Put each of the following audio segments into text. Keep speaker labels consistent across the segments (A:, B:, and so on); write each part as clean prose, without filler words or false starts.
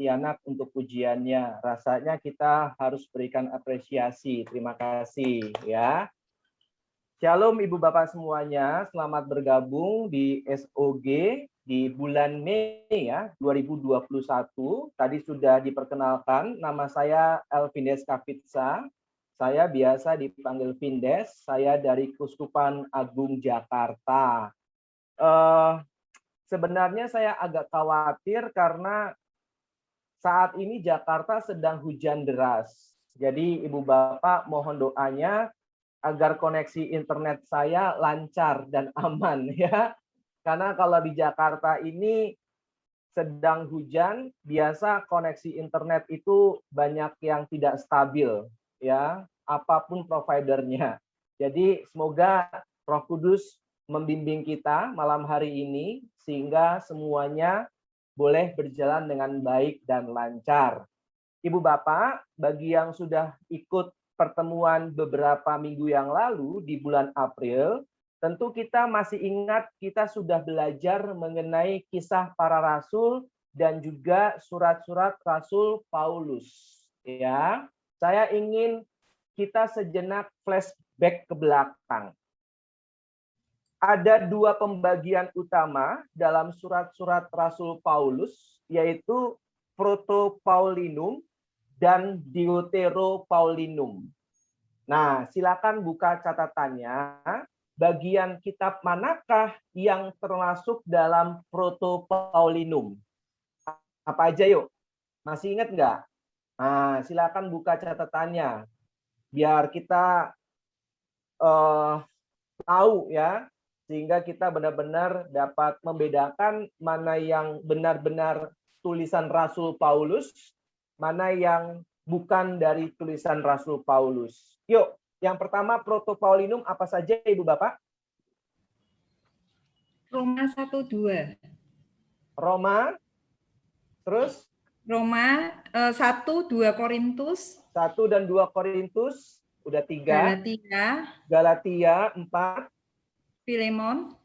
A: Pontianak untuk pujiannya. Rasanya kita harus berikan apresiasi. Terima kasih ya. Shalom Ibu Bapak semuanya, selamat bergabung di SOG di bulan Mei ya 2021. Tadi sudah diperkenalkan, nama saya Elvindes Kapitsa. Saya biasa dipanggil Vindes, saya dari Keuskupan Agung Jakarta. Sebenarnya saya agak khawatir karena saat ini Jakarta sedang hujan deras. Jadi Ibu Bapak mohon doanya agar koneksi internet saya lancar dan aman ya. Karena kalau di Jakarta ini sedang hujan, biasa koneksi internet itu banyak yang tidak stabil ya, apapun providernya. Jadi semoga Roh Kudus membimbing kita malam hari ini sehingga semuanya boleh berjalan dengan baik dan lancar. Ibu Bapak, bagi yang sudah ikut pertemuan beberapa minggu yang lalu di bulan April, tentu kita masih ingat kita sudah belajar mengenai kisah para rasul dan juga surat-surat Rasul Paulus. Ya, saya ingin kita sejenak flashback ke belakang. Ada dua pembagian utama dalam surat-surat Rasul Paulus, yaitu Proto-Paulinum dan Deutero-Paulinum. Nah, silakan buka catatannya. Bagian kitab manakah yang termasuk dalam Proto-Paulinum? Apa aja yuk? Masih ingat nggak? Nah, silakan buka catatannya. Biar kita tahu ya, sehingga kita benar-benar dapat membedakan mana yang benar-benar tulisan Rasul Paulus, mana yang bukan dari tulisan Rasul Paulus. Yuk, yang pertama Proto-Paulinum apa saja Ibu Bapak?
B: Roma 1-2.
A: Roma, terus?
B: Roma 1-2 Korintus.
A: 1 dan 2 Korintus, udah 3.
B: Galatia
A: 4.
B: Filemon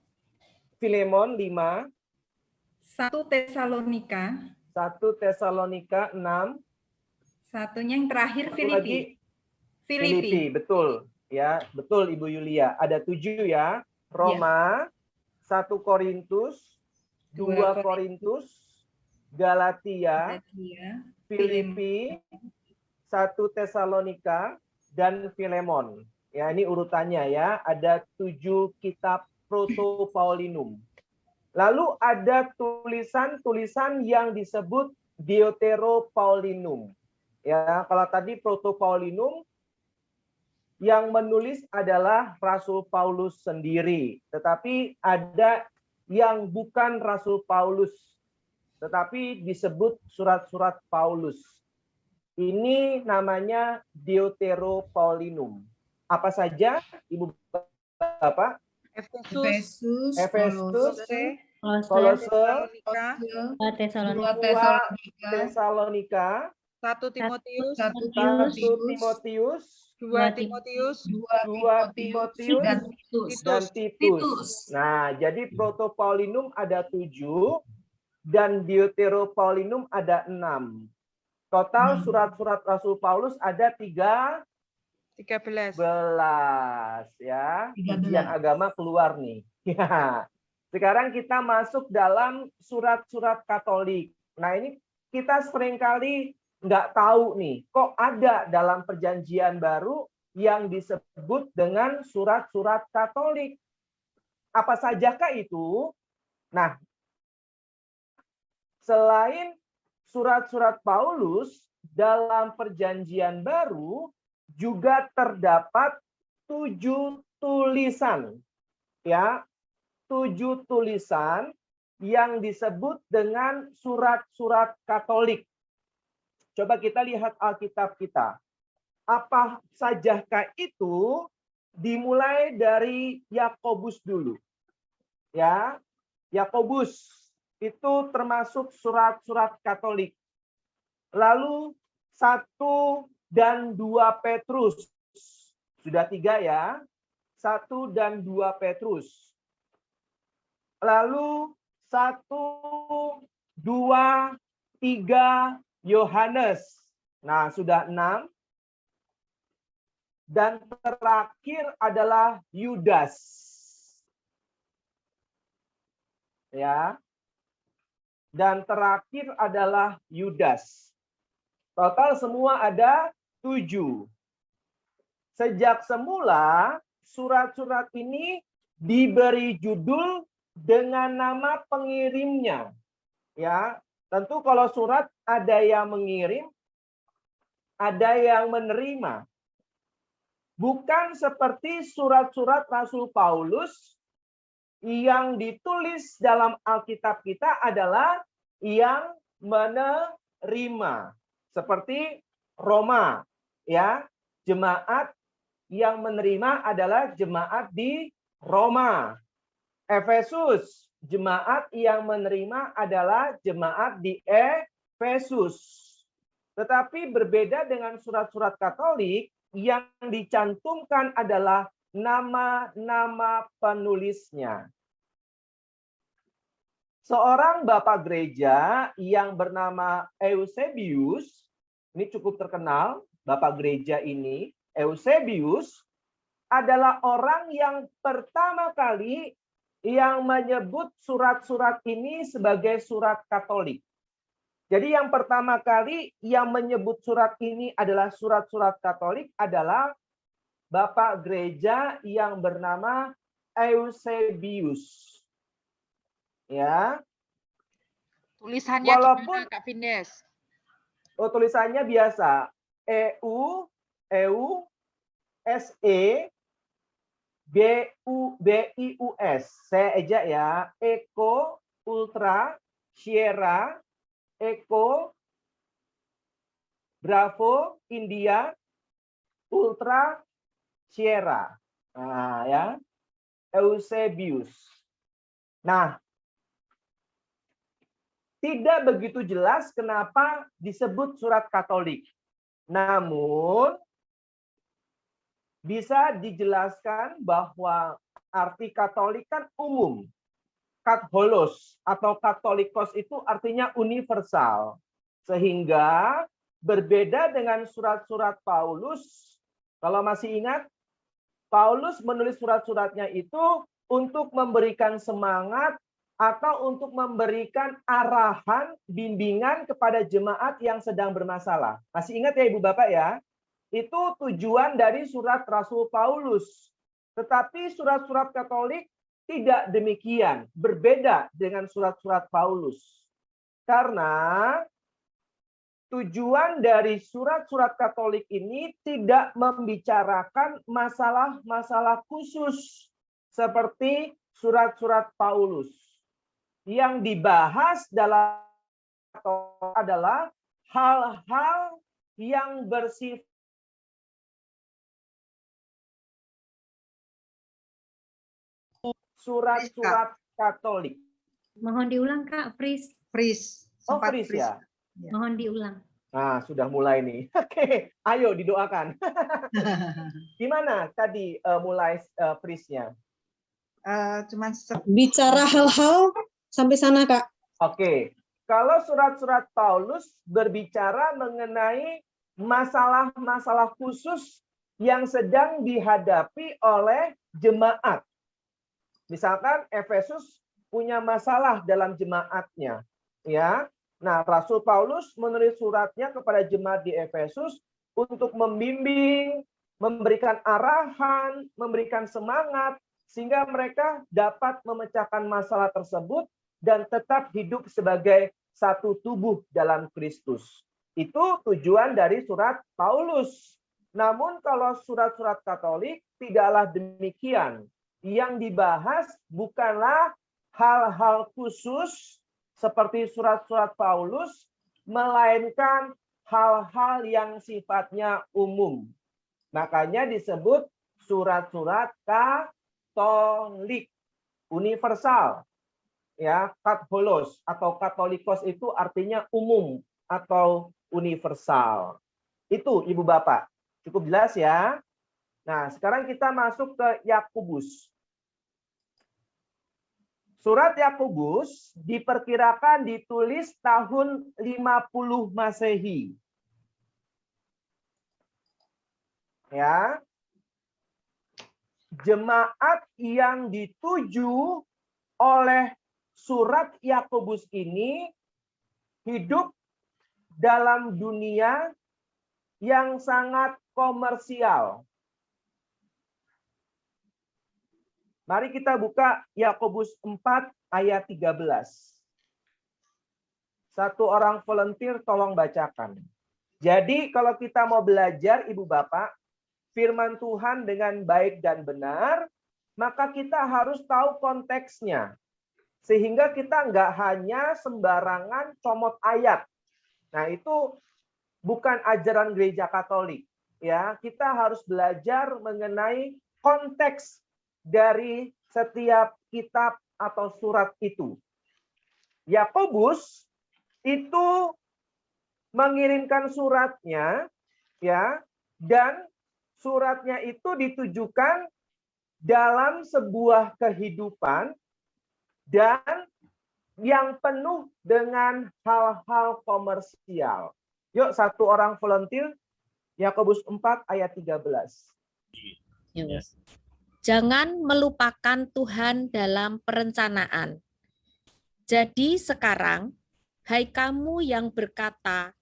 A: 5.
B: 1 Tesalonika
A: 6.
B: Satunya yang terakhir
A: Filipi. Betul. Ya, betul Ibu Yulia. Ada 7 ya. Roma, 1 Korintus, 2 Korintus, Galatia, Filipi, 1 Tesalonika, dan Filemon. Ya, ini urutannya ya. Ada 7 kitab Proto-Paulinum. Lalu ada tulisan-tulisan yang disebut Deutero-Paulinum. Ya, kalau tadi Proto-Paulinum yang menulis adalah Rasul Paulus sendiri, tetapi ada yang bukan Rasul Paulus, tetapi disebut surat-surat Paulus. Ini namanya Deutero-Paulinum. Apa saja, Ibu Bapak?
C: Efesus,
A: Kolose,
C: Tesalonika, 1 Timotius, 2 Timotius,
A: dan Titus. Nah, jadi Proto-Paulinum ada 7 dan Deutero-Paulinum ada 6. Total surat-surat Rasul Paulus ada 13 ya. Ujian agama keluar nih. Ya. Sekarang kita masuk dalam surat-surat Katolik. Nah, ini kita seringkali nggak tahu nih, kok ada dalam Perjanjian Baru yang disebut dengan surat-surat Katolik. Apa sajakah itu? Nah, selain surat-surat Paulus dalam Perjanjian Baru juga terdapat 7 tulisan, ya, 7 tulisan yang disebut dengan surat-surat Katolik. Coba kita lihat Alkitab kita. Apa sajakah itu? Dimulai dari Yakobus dulu. Ya, Yakobus itu termasuk surat-surat Katolik. Lalu 1 dan 2 Petrus. Sudah 3 ya. 1 dan 2 Petrus. Lalu 1, 2, 3, Yohanes. Nah, sudah 6. Dan terakhir adalah Yudas. Ya. Dan terakhir adalah Yudas. Total semua ada 7. Sejak semula, surat-surat ini diberi judul dengan nama pengirimnya. Ya, tentu kalau surat ada yang mengirim, ada yang menerima. Bukan seperti surat-surat Rasul Paulus yang ditulis dalam Alkitab kita adalah yang menerima. Seperti Roma, ya, jemaat yang menerima adalah jemaat di Roma. Efesus, jemaat yang menerima adalah jemaat di Efesus. Tetapi berbeda dengan surat-surat Katolik yang dicantumkan adalah nama-nama penulisnya. Seorang bapak gereja yang bernama Eusebius, ini cukup terkenal, bapak gereja ini, Eusebius, adalah orang yang pertama kali yang menyebut surat-surat ini sebagai surat Katolik. Jadi yang pertama kali yang menyebut surat ini adalah surat-surat Katolik adalah bapak gereja yang bernama Eusebius. Ya.
C: Tulisannya
A: Walaupun
C: gimana, Kak Findes?
A: tulisannya biasa EUSE BIUS. Saya ejak ya. Eko Ultra Sierra Eko Bravo India Ultra Sierra. Nah, ya. Eusebius. Nah, tidak begitu jelas kenapa disebut surat Katolik. Namun, bisa dijelaskan bahwa arti Katolik kan umum. Katholos atau Katolikos itu artinya universal. Sehingga berbeda dengan surat-surat Paulus. Kalau masih ingat, Paulus menulis surat-suratnya itu untuk memberikan semangat atau untuk memberikan arahan, bimbingan kepada jemaat yang sedang bermasalah. Masih ingat ya Ibu Bapak ya? Itu tujuan dari surat Rasul Paulus. Tetapi surat-surat Katolik tidak demikian, berbeda dengan surat-surat Paulus. Karena tujuan dari surat-surat Katolik ini tidak membicarakan masalah-masalah khusus seperti surat-surat Paulus. Yang dibahas dalam adalah hal-hal yang bersifat surat-surat Katolik.
D: Mohon diulang Kak, Fris.
C: Fris.
A: Oh,
C: Sempat
A: Fris ya?
D: Mohon diulang.
A: Nah, sudah mulai nih. Oke, ayo didoakan. Gimana tadi mulai Frisnya?
C: Cuman
E: Bicara hal-hal sampai sana, Kak.
A: Oke, kalau surat-surat Paulus berbicara mengenai masalah-masalah khusus yang sedang dihadapi oleh jemaat. Misalkan Efesus punya masalah dalam jemaatnya, ya. Nah, Rasul Paulus menulis suratnya kepada jemaat di Efesus untuk membimbing, memberikan arahan, memberikan semangat sehingga mereka dapat memecahkan masalah tersebut dan tetap hidup sebagai satu tubuh dalam Kristus. Itu tujuan dari surat Paulus. Namun kalau surat-surat Katolik tidaklah demikian. Yang dibahas bukanlah hal-hal khusus seperti surat-surat Paulus, melainkan hal-hal yang sifatnya umum. Makanya disebut surat-surat Katolik, universal. Ya, katholos atau katolikos itu artinya umum atau universal. Itu Ibu Bapak. Cukup jelas ya? Nah, sekarang kita masuk ke Yakobus. Surat Yakobus diperkirakan ditulis tahun 50 Masehi. Ya. Jemaat yang dituju oleh surat Yakobus ini hidup dalam dunia yang sangat komersial. Mari kita buka Yakobus 4 ayat 13. Satu orang volunteer tolong bacakan. Jadi kalau kita mau belajar Ibu Bapak, firman Tuhan dengan baik dan benar, maka kita harus tahu konteksnya. Sehingga kita nggak hanya sembarangan comot ayat. Nah itu bukan ajaran gereja Katolik. Ya, kita harus belajar mengenai konteks dari setiap kitab atau surat itu. Yakobus itu mengirimkan suratnya, ya, dan suratnya itu ditujukan dalam sebuah kehidupan dan yang penuh dengan hal-hal komersial. Yuk, satu orang volunteer, Yakobus 4 ayat 13.
F: Yes. Jangan melupakan Tuhan dalam perencanaan. Jadi sekarang, hai kamu yang berkata,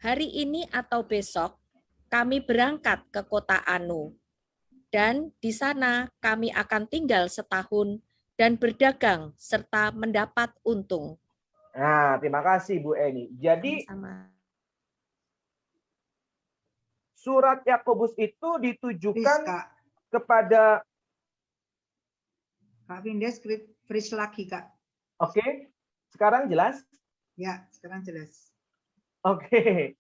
F: hari ini atau besok, kami berangkat ke kota Anu. Dan di sana kami akan tinggal setahun dan berdagang serta mendapat untung.
A: Nah, terima kasih Bu Eni. Jadi
F: Sama.
A: surat Yakobus itu
C: Please,
A: ditujukan
C: Kak.
A: kepada,
C: Kak Vindes, freeze lagi, Kak.
A: oke, sekarang jelas?
C: Ya, sekarang jelas.
A: Oke.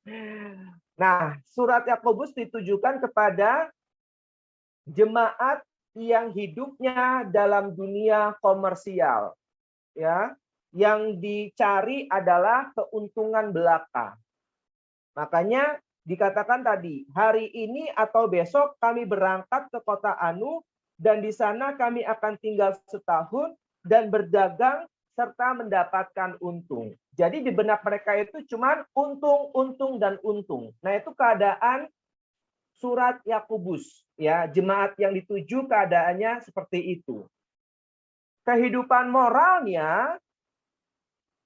A: Nah, surat Yakobus ditujukan kepada jemaat yang hidupnya dalam dunia komersial. Ya, yang dicari adalah keuntungan belaka. Makanya dikatakan tadi, hari ini atau besok kami berangkat ke kota Anu dan di sana kami akan tinggal setahun dan berdagang serta mendapatkan untung. Jadi di benak mereka itu cuma untung, untung, dan untung. Nah itu keadaan surat Yakobus. Ya, jemaat yang dituju keadaannya seperti itu. Kehidupan moralnya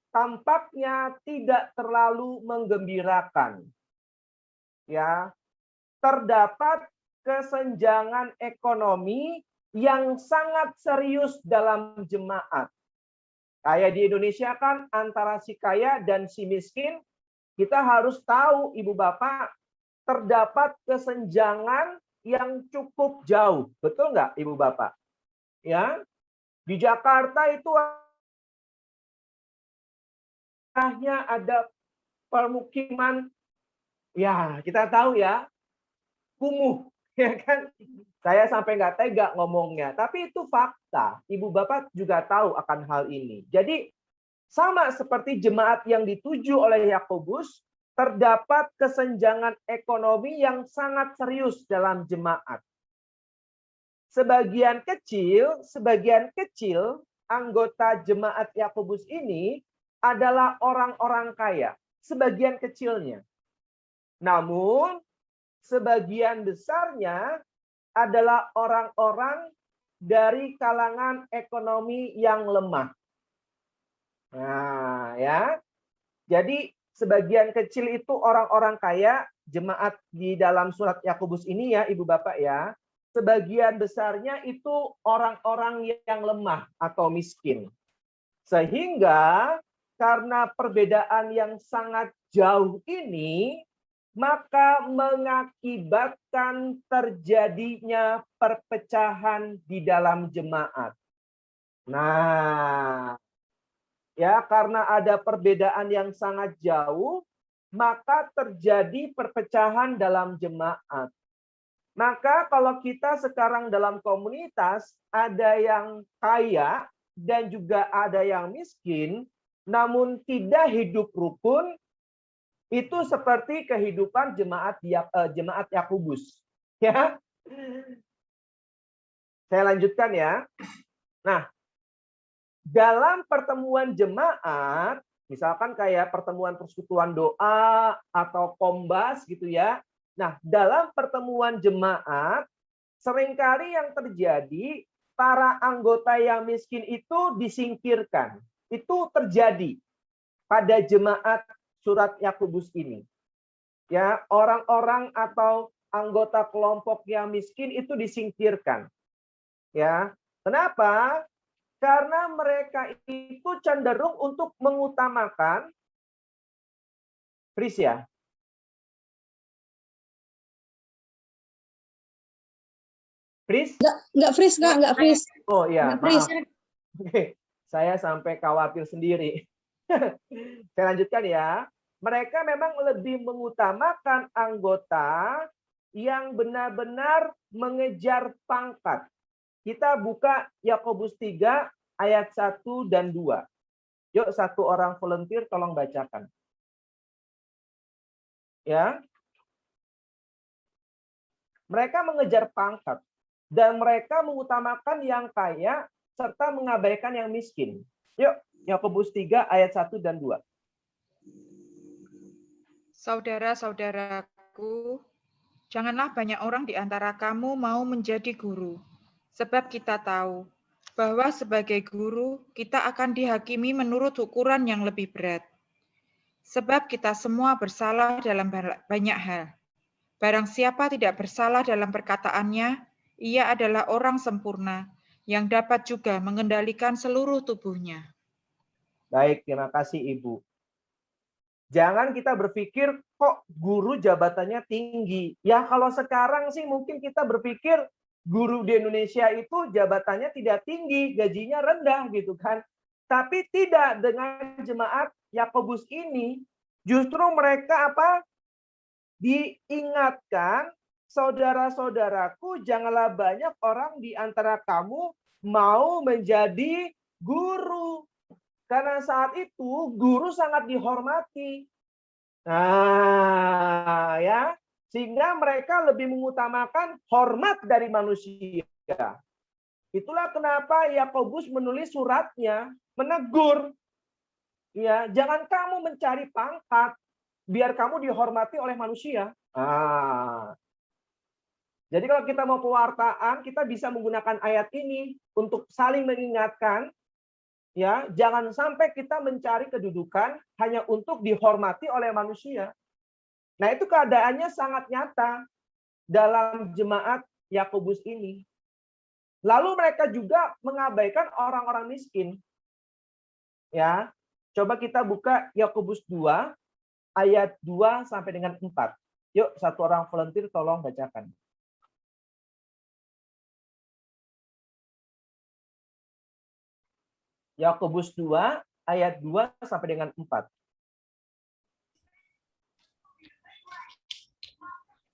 A: tampaknya tidak terlalu menggembirakan. Ya, terdapat kesenjangan ekonomi yang sangat serius dalam jemaat. Kayak di Indonesia kan antara si kaya dan si miskin, kita harus tahu Ibu Bapak, terdapat kesenjangan yang cukup jauh. Betul nggak Ibu Bapak? Ya, di Jakarta itu hanya ada permukiman, ya kita tahu ya, kumuh, ya kan? Saya sampai nggak tega ngomongnya, tapi itu fakta. Ibu Bapak juga tahu akan hal ini. Jadi sama seperti jemaat yang dituju oleh Yakobus, terdapat kesenjangan ekonomi yang sangat serius dalam jemaat. Sebagian kecil anggota jemaat Yakobus ini adalah orang-orang kaya, sebagian kecilnya. Namun sebagian besarnya adalah orang-orang dari kalangan ekonomi yang lemah. Nah, ya. Jadi sebagian kecil itu orang-orang kaya, jemaat di dalam surat Yakobus ini ya, Ibu Bapak ya. Sebagian besarnya itu orang-orang yang lemah atau miskin. Sehingga karena perbedaan yang sangat jauh ini, maka mengakibatkan terjadinya perpecahan di dalam jemaat. Nah, ya karena ada perbedaan yang sangat jauh, maka terjadi perpecahan dalam jemaat. Maka kalau kita sekarang dalam komunitas, ada yang kaya dan juga ada yang miskin, namun tidak hidup rukun, itu seperti kehidupan jemaat Yakobus. Ya, saya lanjutkan ya. Nah, dalam pertemuan jemaat, misalkan kayak pertemuan persekutuan doa atau kombas gitu ya. Nah, dalam pertemuan jemaat, seringkali yang terjadi, para anggota yang miskin itu disingkirkan. Itu terjadi pada jemaat surat Yakobus ini. Ya, orang-orang atau anggota kelompok yang miskin itu disingkirkan. Ya, kenapa? Karena mereka itu cenderung untuk mengutamakan Pris ya. Pris?
E: Nggak freeze, Kak, nggak freeze.
A: Oh iya,
E: Nggak freeze.
A: maaf. Oke, saya sampai khawatir sendiri. Saya lanjutkan ya. Mereka memang lebih mengutamakan anggota yang benar-benar mengejar pangkat. Kita buka Yakobus 3 ayat 1 dan 2. Yuk, satu orang volunteer tolong bacakan. Ya. Mereka mengejar pangkat dan mereka mengutamakan yang kaya serta mengabaikan yang miskin. Yuk, Yakobus 3 ayat 1 dan 2.
G: Saudara-saudaraku, janganlah banyak orang di antara kamu mau menjadi guru. Sebab kita tahu bahwa sebagai guru kita akan dihakimi menurut ukuran yang lebih berat. Sebab kita semua bersalah dalam banyak hal. Barang siapa tidak bersalah dalam perkataannya, ia adalah orang sempurna yang dapat juga mengendalikan seluruh tubuhnya.
A: Baik, terima kasih Ibu. Jangan kita berpikir kok guru jabatannya tinggi. Ya kalau sekarang sih mungkin kita berpikir guru di Indonesia itu jabatannya tidak tinggi, gajinya rendah gitu kan. Tapi tidak, dengan jemaat Yakobus ini justru mereka apa? Diingatkan, saudara-saudaraku, janganlah banyak orang di antara kamu mau menjadi guru. Karena saat itu guru sangat dihormati. Nah, ya, sehingga mereka lebih mengutamakan hormat dari manusia. Itulah kenapa Yakobus menulis suratnya menegur. Ya, jangan kamu mencari pangkat biar kamu dihormati oleh manusia. Jadi kalau kita mau pewartaan, kita bisa menggunakan ayat ini untuk saling mengingatkan. Ya, jangan sampai kita mencari kedudukan hanya untuk dihormati oleh manusia. Nah, itu keadaannya sangat nyata dalam jemaat Yakobus ini. Lalu mereka juga mengabaikan orang-orang miskin. Ya, coba kita buka Yakobus 2 ayat 2 sampai dengan 4. Yuk, satu orang volunteer tolong bacakan. Yakobus 2 ayat 2 sampai dengan 4.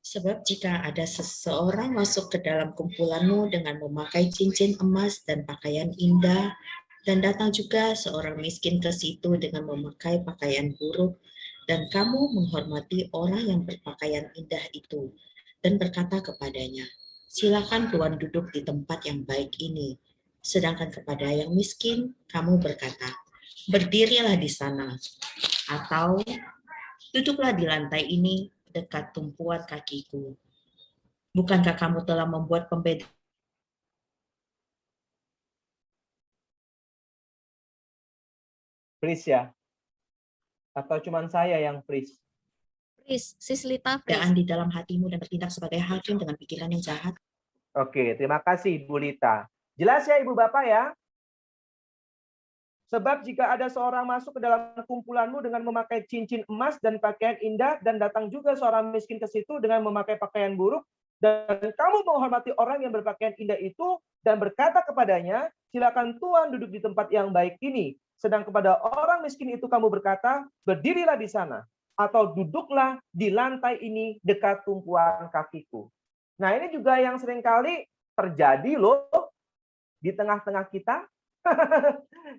H: Sebab jika ada seseorang masuk ke dalam kumpulanmu dengan memakai cincin emas dan pakaian indah, dan datang juga seorang miskin ke situ dengan memakai pakaian buruk, dan kamu menghormati orang yang berpakaian indah itu, dan berkata kepadanya, silakan Tuhan duduk di tempat yang baik ini. Sedangkan kepada yang miskin, kamu berkata, berdirilah di sana, atau duduklah di lantai ini dekat tumpuan kakiku. Bukankah kamu telah membuat pembeda?
A: Please ya? Atau cuman saya yang please?
F: Please, Sislita,
H: Keadaan di dalam hatimu dan bertindak sebagai hakim dengan pikiran yang jahat.
A: Oke, terima kasih Bu Lita. Jelas ya Ibu Bapak ya? Sebab jika ada seorang masuk ke dalam kumpulanmu dengan memakai cincin emas dan pakaian indah, dan datang juga seorang miskin ke situ dengan memakai pakaian buruk, dan kamu menghormati orang yang berpakaian indah itu, dan berkata kepadanya, silakan Tuhan duduk di tempat yang baik ini. Sedang kepada orang miskin itu kamu berkata, berdirilah di sana, atau duduklah di lantai ini dekat tumpuan kakiku. Nah, ini juga yang seringkali terjadi loh di tengah-tengah kita.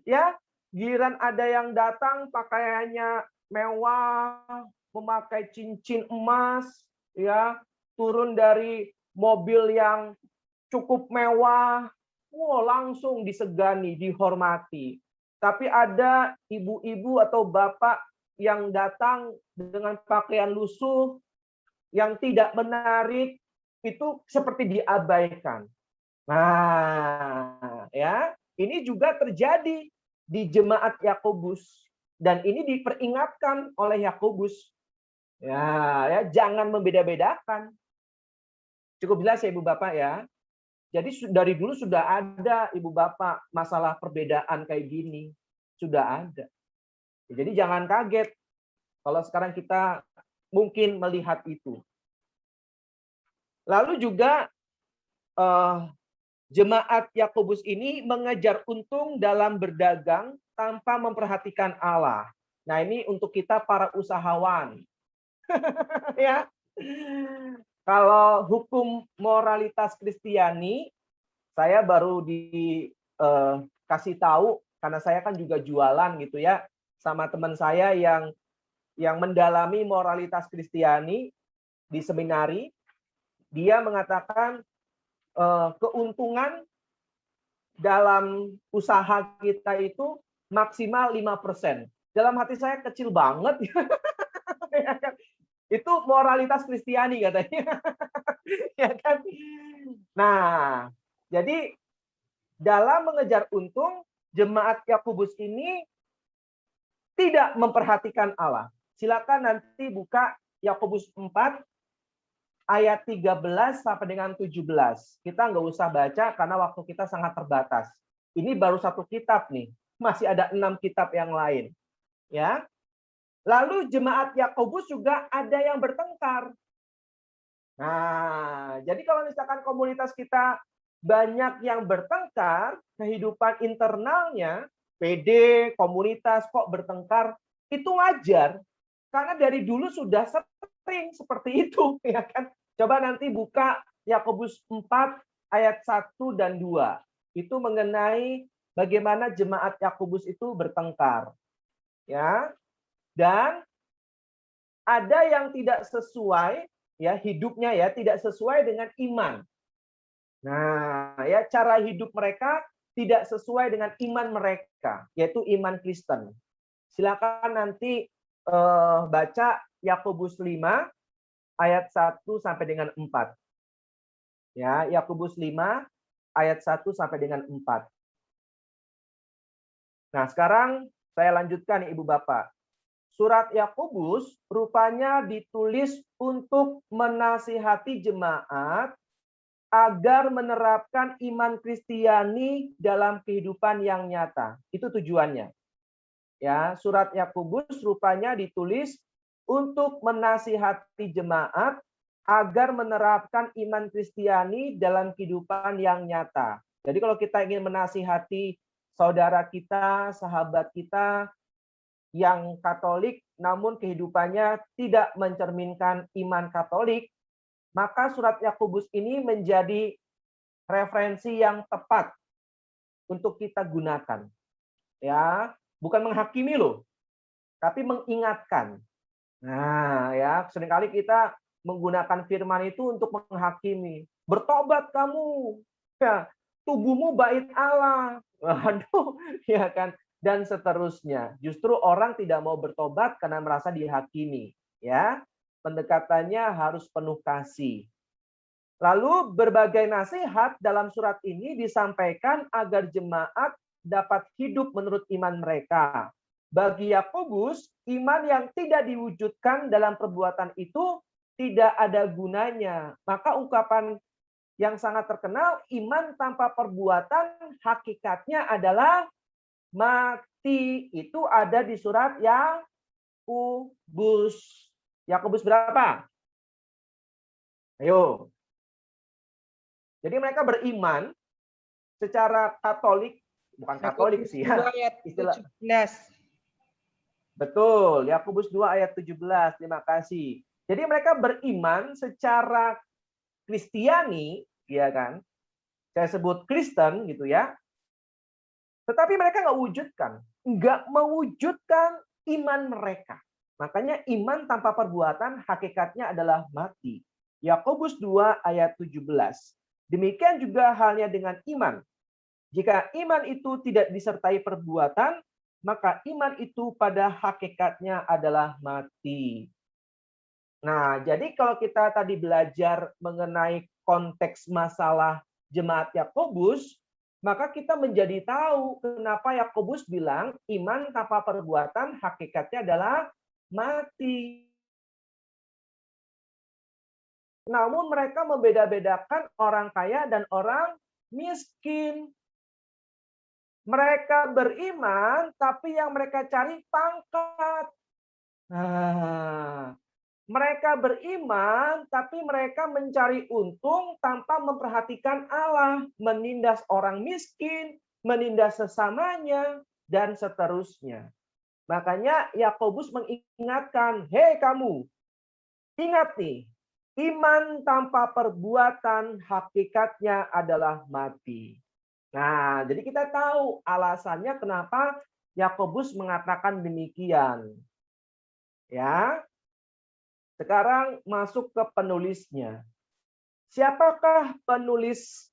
A: Ya, giliran ada yang datang pakaiannya mewah, memakai cincin emas, ya, turun dari mobil yang cukup mewah, langsung disegani, dihormati. Tapi ada ibu-ibu atau bapak yang datang dengan pakaian lusuh yang tidak menarik, itu seperti diabaikan. Nah, ya, ini juga terjadi di jemaat Yakobus dan ini diperingatkan oleh Yakobus. Ya, jangan membeda-bedakan. Cukup jelas ya Ibu Bapak ya. Jadi dari dulu sudah ada Ibu Bapak masalah perbedaan kayak gini. Sudah ada. Jadi jangan kaget kalau sekarang kita mungkin melihat itu. Lalu juga jemaat Yakobus ini mengejar untung dalam berdagang tanpa memperhatikan Allah. Nah, ini untuk kita para usahawan. Ya. Kalau hukum moralitas Kristiani, saya baru dikasih tahu karena saya kan juga jualan gitu ya, sama teman saya yang mendalami moralitas Kristiani di seminari. Dia mengatakan keuntungan dalam usaha kita itu maksimal 5%. Dalam hati saya kecil banget. Itu moralitas Kristiani katanya. Ya kan? Nah, jadi dalam mengejar untung, jemaat Yakobus ini tidak memperhatikan Allah. Silakan nanti buka Yakobus 4 ayat 13 sampai dengan 17. Kita nggak usah baca karena waktu kita sangat terbatas. Ini baru satu kitab nih. Masih ada 6 kitab yang lain. Ya. Lalu jemaat Yakobus juga ada yang bertengkar. Nah, jadi kalau misalkan komunitas kita banyak yang bertengkar, kehidupan internalnya, PD, komunitas kok bertengkar, itu wajar. Karena dari dulu sudah sering seperti itu. Ya kan? Coba nanti buka Yakobus 4 ayat 1 dan 2. Itu mengenai bagaimana jemaat Yakobus itu bertengkar. Ya. Dan ada yang tidak sesuai ya hidupnya ya tidak sesuai dengan iman. Nah, ya cara hidup mereka tidak sesuai dengan iman mereka, yaitu iman Kristen. Silakan nanti baca Yakobus 5 ayat 1 sampai dengan 4. Ya, Yakobus 5 ayat 1 sampai dengan 4. Nah, sekarang saya lanjutkan Ibu Bapak. Surat Yakobus rupanya ditulis untuk menasihati jemaat agar menerapkan iman Kristiani dalam kehidupan yang nyata. Itu tujuannya. Ya, surat Yakobus rupanya ditulis untuk menasihati jemaat agar menerapkan iman Kristiani dalam kehidupan yang nyata. Jadi kalau kita ingin menasihati saudara kita, sahabat kita yang Katolik namun kehidupannya tidak mencerminkan iman Katolik, maka surat Yakobus ini menjadi referensi yang tepat untuk kita gunakan. Ya, bukan menghakimi loh, tapi mengingatkan. Nah, ya, seringkali kita menggunakan firman itu untuk menghakimi. Bertobat kamu. Ya, tubuhmu bait Allah. Waduh, ya kan? Dan seterusnya. Justru orang tidak mau bertobat karena merasa dihakimi, ya. Pendekatannya harus penuh kasih. Lalu berbagai nasihat dalam surat ini disampaikan agar jemaat dapat hidup menurut iman mereka. Bagi Yakobus, iman yang tidak diwujudkan dalam perbuatan itu tidak ada gunanya. Maka ungkapan yang sangat terkenal, iman tanpa perbuatan hakikatnya adalah mati. Itu ada di surat Yakobus. Yakobus berapa? Ayo. Jadi mereka beriman secara Katolik, bukan Katolik sih ya. Istilah
G: 17.
A: Betul, Yakobus 2 ayat 17. Terima kasih. Jadi mereka beriman secara Kristiani, ya kan? Saya sebut Kristen gitu ya. Tetapi mereka nggak mewujudkan iman mereka. Makanya iman tanpa perbuatan hakikatnya adalah mati. Yakobus 2 ayat 17. Demikian juga halnya dengan iman. Jika iman itu tidak disertai perbuatan, maka iman itu pada hakikatnya adalah mati. Nah, jadi kalau kita tadi belajar mengenai konteks masalah jemaat Yakobus, maka kita menjadi tahu kenapa Yakobus bilang iman tanpa perbuatan hakikatnya adalah mati. Namun mereka membeda-bedakan orang kaya dan orang miskin. Mereka beriman, tapi yang mereka cari pangkat. Nah, mereka beriman, tapi mereka mencari untung tanpa memperhatikan Allah, menindas orang miskin, menindas sesamanya, dan seterusnya. Makanya Yakobus mengingatkan, hei kamu, ingat nih, iman tanpa perbuatan hakikatnya adalah mati. Nah, jadi kita tahu alasannya kenapa Yakobus mengatakan demikian. Ya. Sekarang masuk ke penulisnya. Siapakah penulis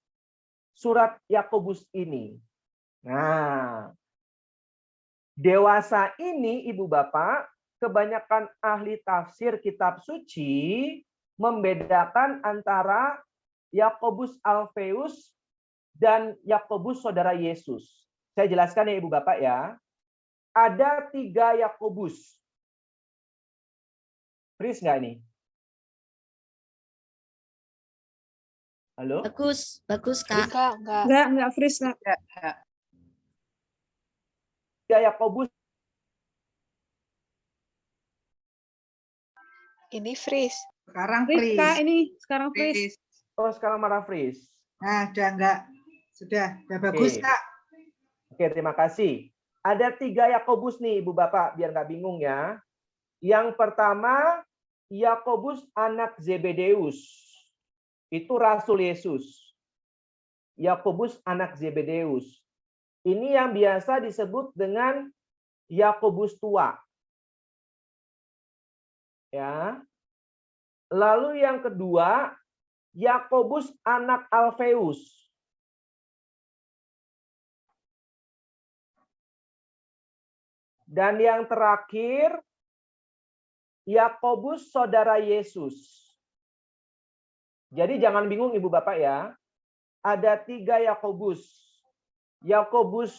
A: surat Yakobus ini? Nah, dewasa ini, Ibu Bapak, kebanyakan ahli tafsir kitab suci membedakan antara Yakobus Alfeus dan Yakobus saudara Yesus. Saya jelaskan ya Ibu Bapak ya. Ada 3 Yakobus. Freeze nggak ini? Halo?
F: Bagus, Kak.
E: Enggak freeze, Kak.
A: 3 Yakobus.
I: Ini freeze.
C: Sekarang
E: Freeze, Kak,
C: freeze.
E: ini sekarang freeze.
C: Freeze.
A: Oh, sekarang marah freeze.
C: Nah, udah enggak. Sudah bagus,
A: Oke.
C: Kak.
A: Oke, terima kasih. Ada 3 Yakobus nih, Ibu Bapak, biar nggak bingung ya. Yang pertama, Yakobus anak Zebedeus. Itu Rasul Yesus. Yakobus anak Zebedeus. Ini yang biasa disebut dengan Yakobus tua. Ya. Lalu yang kedua, Yakobus anak Alfeus. Dan yang terakhir, Yakobus saudara Yesus. Jadi jangan bingung Ibu Bapak ya. Ada 3 Yakobus. Yakobus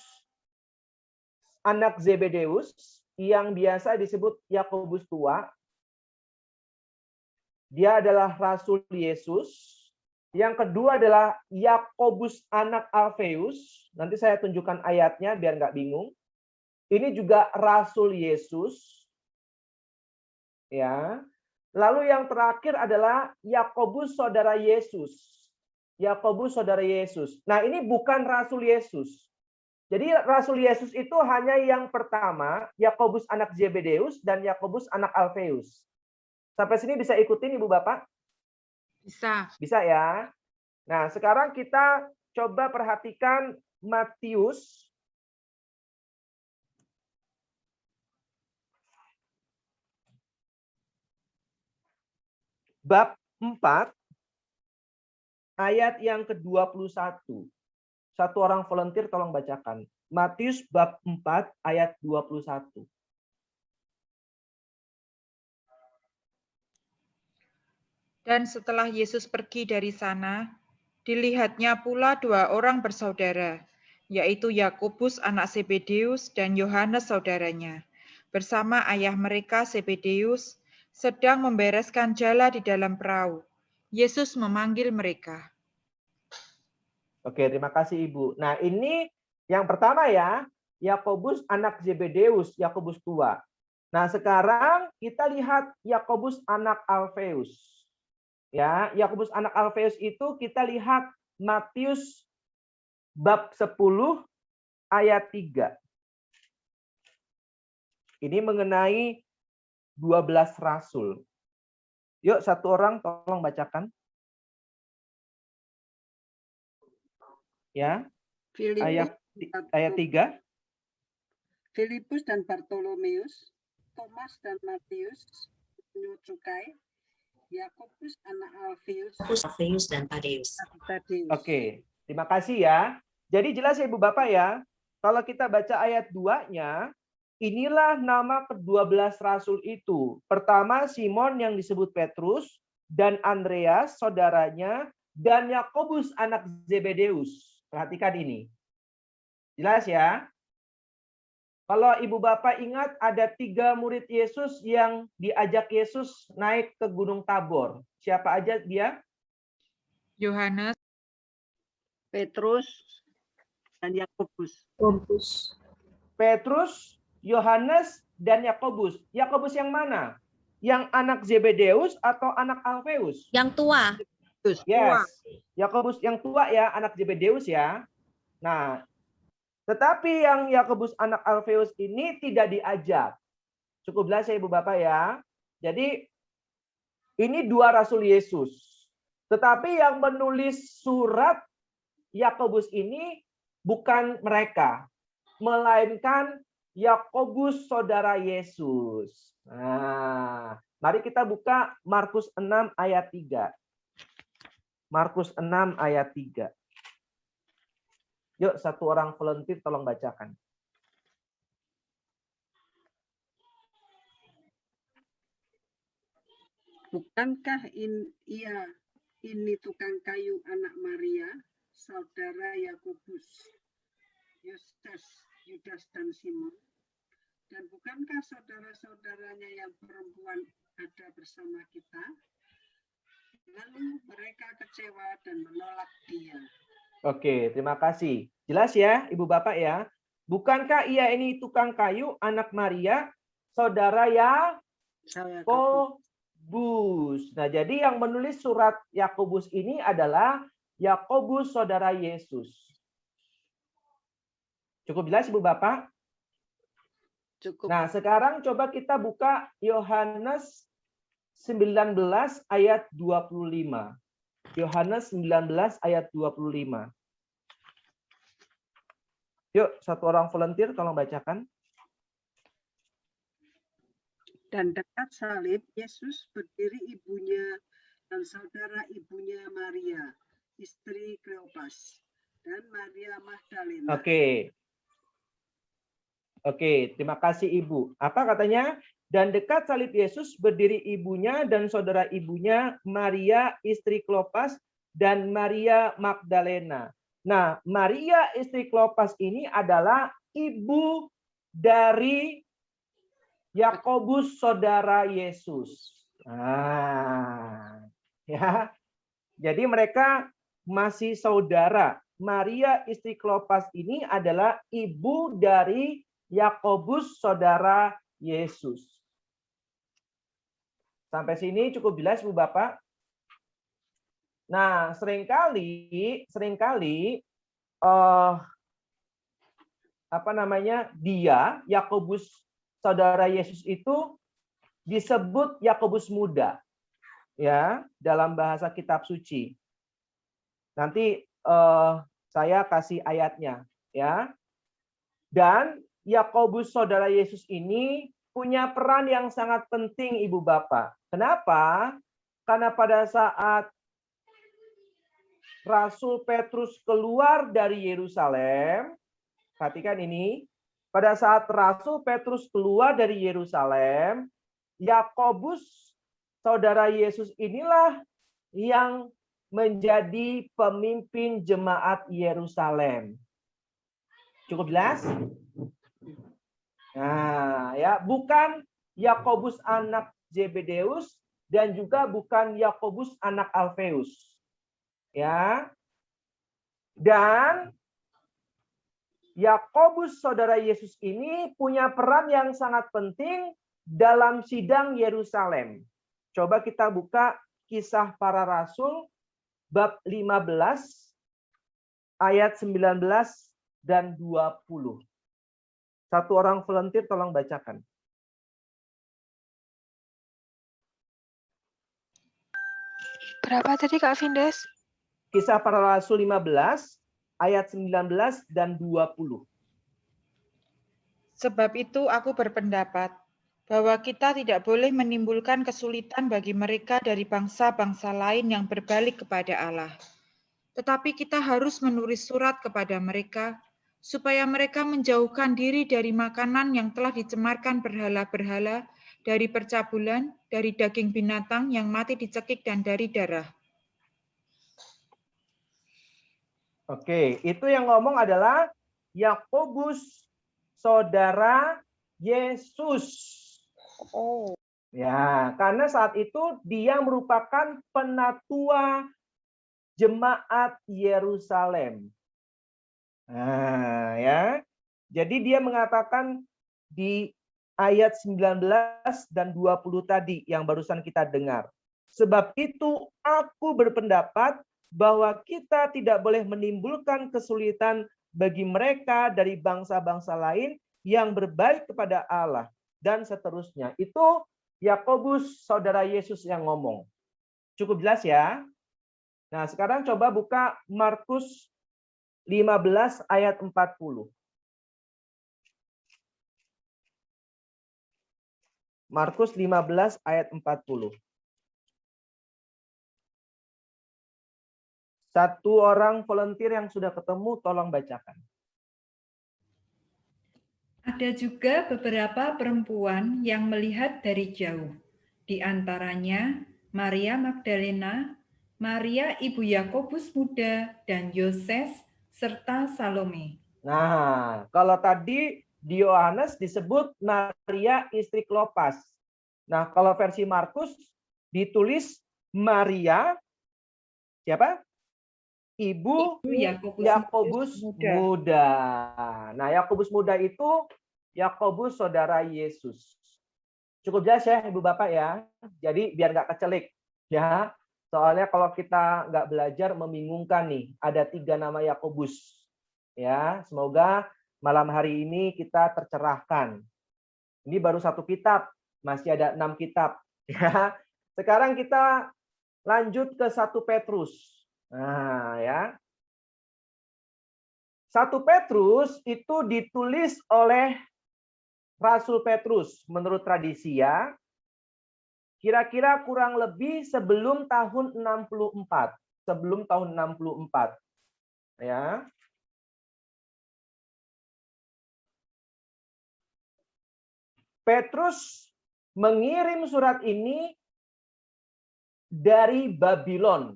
A: anak Zebedeus yang biasa disebut Yakobus tua. Dia adalah Rasul Yesus. Yang kedua adalah Yakobus anak Alfeus. Nanti saya tunjukkan ayatnya biar nggak bingung. Ini juga Rasul Yesus. Ya. Lalu yang terakhir adalah Yakobus saudara Yesus. Yakobus saudara Yesus. Nah, ini bukan Rasul Yesus. Jadi Rasul Yesus itu hanya yang pertama, Yakobus anak Zebedeus dan Yakobus anak Alfeus. Sampai sini bisa ikutin Ibu Bapak?
G: Bisa.
A: Bisa ya. Nah, sekarang kita coba perhatikan Matius bab 4 ayat yang ke-21. Satu orang volunteer tolong bacakan. Matius bab 4 ayat 21.
G: Dan setelah Yesus pergi dari sana, dilihatnya pula 2 orang bersaudara, yaitu Yakobus anak Zebedeus dan Yohanes saudaranya, bersama ayah mereka Zebedeus, sedang membereskan jala di dalam perahu. Yesus memanggil mereka.
A: Oke, terima kasih Ibu. Nah, ini yang pertama ya, Yakobus anak Zebedeus, Yakobus tua. Nah, sekarang kita lihat Yakobus anak Alfeus. Ya, Yakobus anak Alfeus itu kita lihat Matius bab 10 ayat 3. Ini mengenai 12 rasul. Yuk, satu orang tolong bacakan. Ya. Ayat 3.
J: Filipus dan Bartolomeus, Thomas dan Matius, Cukai, Yakobus anak
H: Alfeus dan Tadeus.
A: Oke, terima kasih ya. Jadi jelas ya Ibu Bapak ya, kalau kita baca ayat 2-nya, inilah nama ke-12 rasul itu. Pertama Simon yang disebut Petrus, dan Andreas saudaranya, dan Yakobus anak Zebedeus. Perhatikan ini. Jelas ya? Kalau ibu bapak ingat ada 3 murid Yesus yang diajak Yesus naik ke Gunung Tabor. Siapa aja dia?
G: Yohanes,
J: Petrus, dan Yakobus.
A: Petrus, Yohanes, dan Yakobus. Yakobus yang mana? Yang anak Zebedeus atau anak Alfeus?
F: Yang tua.
A: Yes. Yakobus yang tua ya, anak Zebedeus ya. Nah, tetapi yang Yakobus anak Alfeus ini tidak diajak. Cukup jelas ya Ibu Bapak ya. Jadi ini 2 rasul Yesus. Tetapi yang menulis surat Yakobus ini bukan mereka, melainkan Yakobus saudara Yesus. Nah, mari kita buka Markus 6 ayat 3. Markus 6 ayat 3. Yuk, satu orang volunteer tolong bacakan.
J: Bukankah ini tukang kayu anak Maria, saudara Yakobus, Yoses, Yudas, dan Simon? Dan bukankah saudara-saudaranya yang perempuan ada bersama kita? Lalu mereka kecewa dan menolak dia.
A: Oke, terima kasih. Jelas ya, Ibu Bapak ya. Bukankah ia ini tukang kayu, anak Maria, saudara Yakobus. Nah, jadi yang menulis surat Yakobus ini adalah Yakobus saudara Yesus. Cukup jelas, Ibu Bapak?
J: Cukup.
A: Nah, sekarang coba kita buka Yohanes 19 ayat 25. Yohanes 19 ayat 25. Yuk, satu orang volunteer tolong bacakan.
J: Dan dekat salib, Yesus berdiri ibunya dan saudara ibunya Maria, istri Kleopas, dan Maria Magdalena.
A: Oke, terima kasih Ibu. Apa katanya? Dan dekat salib Yesus berdiri ibunya dan saudara ibunya Maria istri Kleopas dan Maria Magdalena. Nah, Maria istri Kleopas ini adalah ibu dari Yakobus saudara Yesus. Nah, ya. Jadi mereka masih saudara. Maria istri Kleopas ini adalah ibu dari Yakobus saudara Yesus. Sampai sini cukup jelas, Bu Bapak? Nah, seringkali dia Yakobus saudara Yesus itu disebut Yakobus muda. Ya, dalam bahasa kitab suci. Nanti saya kasih ayatnya, ya. Dan Yakobus saudara Yesus ini punya peran yang sangat penting, Ibu Bapak. Kenapa? Karena pada saat Rasul Petrus keluar dari Yerusalem, perhatikan ini, pada saat Rasul Petrus keluar dari Yerusalem, Yakobus saudara Yesus inilah yang menjadi pemimpin jemaat Yerusalem. Cukup jelas? Nah, ya, bukan Yakobus anak Zebedeus dan juga bukan Yakobus anak Alfeus. Ya. Dan Yakobus saudara Yesus ini punya peran yang sangat penting dalam sidang Yerusalem. Coba kita buka Kisah Para Rasul bab 15 ayat 19 dan 20. Satu orang volunteer tolong bacakan.
I: Berapa tadi Kak Vindes?
A: Kisah Para Rasul 15 ayat 19 dan 20.
G: Sebab itu aku berpendapat bahwa kita tidak boleh menimbulkan kesulitan bagi mereka dari bangsa-bangsa lain yang berbalik kepada Allah. Tetapi kita harus menulis surat kepada mereka supaya mereka menjauhkan diri dari makanan yang telah dicemarkan berhala-berhala, dari percabulan, dari daging binatang yang mati dicekik, dan dari darah.
A: Oke, itu yang ngomong adalah Yakobus, saudara Yesus.
I: Oh.
A: Ya, karena saat itu dia merupakan penatua jemaat Yerusalem. Nah, ya. Jadi dia mengatakan di ayat 19 dan 20 tadi yang barusan kita dengar. Sebab itu aku berpendapat bahwa kita tidak boleh menimbulkan kesulitan bagi mereka dari bangsa-bangsa lain yang berbaik kepada Allah dan seterusnya. Itu Yakobus saudara Yesus yang ngomong. Cukup jelas ya? Nah, sekarang coba buka Markus 15 ayat 40. Markus 15 ayat 40. Satu orang volunteer yang sudah ketemu, tolong bacakan.
B: Ada juga beberapa perempuan yang melihat dari jauh. Di antaranya Maria Magdalena, Maria ibu Yakobus muda, dan Yoses, serta Salome.
A: Nah, kalau tadi di Yohanes disebut Maria istri Klopas. Nah, kalau versi Markus ditulis Maria siapa? Ibu Yakobus muda. Nah, Yakobus muda itu Yakobus saudara Yesus. Cukup jelas ya Ibu Bapak ya. Jadi biar nggak kecelik ya. Soalnya kalau kita nggak belajar membingungkan nih. Ada 3 nama Yakobus. Ya, semoga malam hari ini kita tercerahkan. Ini baru 1 kitab, masih ada 6 kitab. Ya, sekarang kita lanjut ke 1 Petrus. Nah, ya. 1 Petrus itu ditulis oleh Rasul Petrus menurut tradisi ya. Kira-kira kurang lebih sebelum tahun 64. Sebelum tahun 64. Ya. Petrus mengirim surat ini dari Babylon.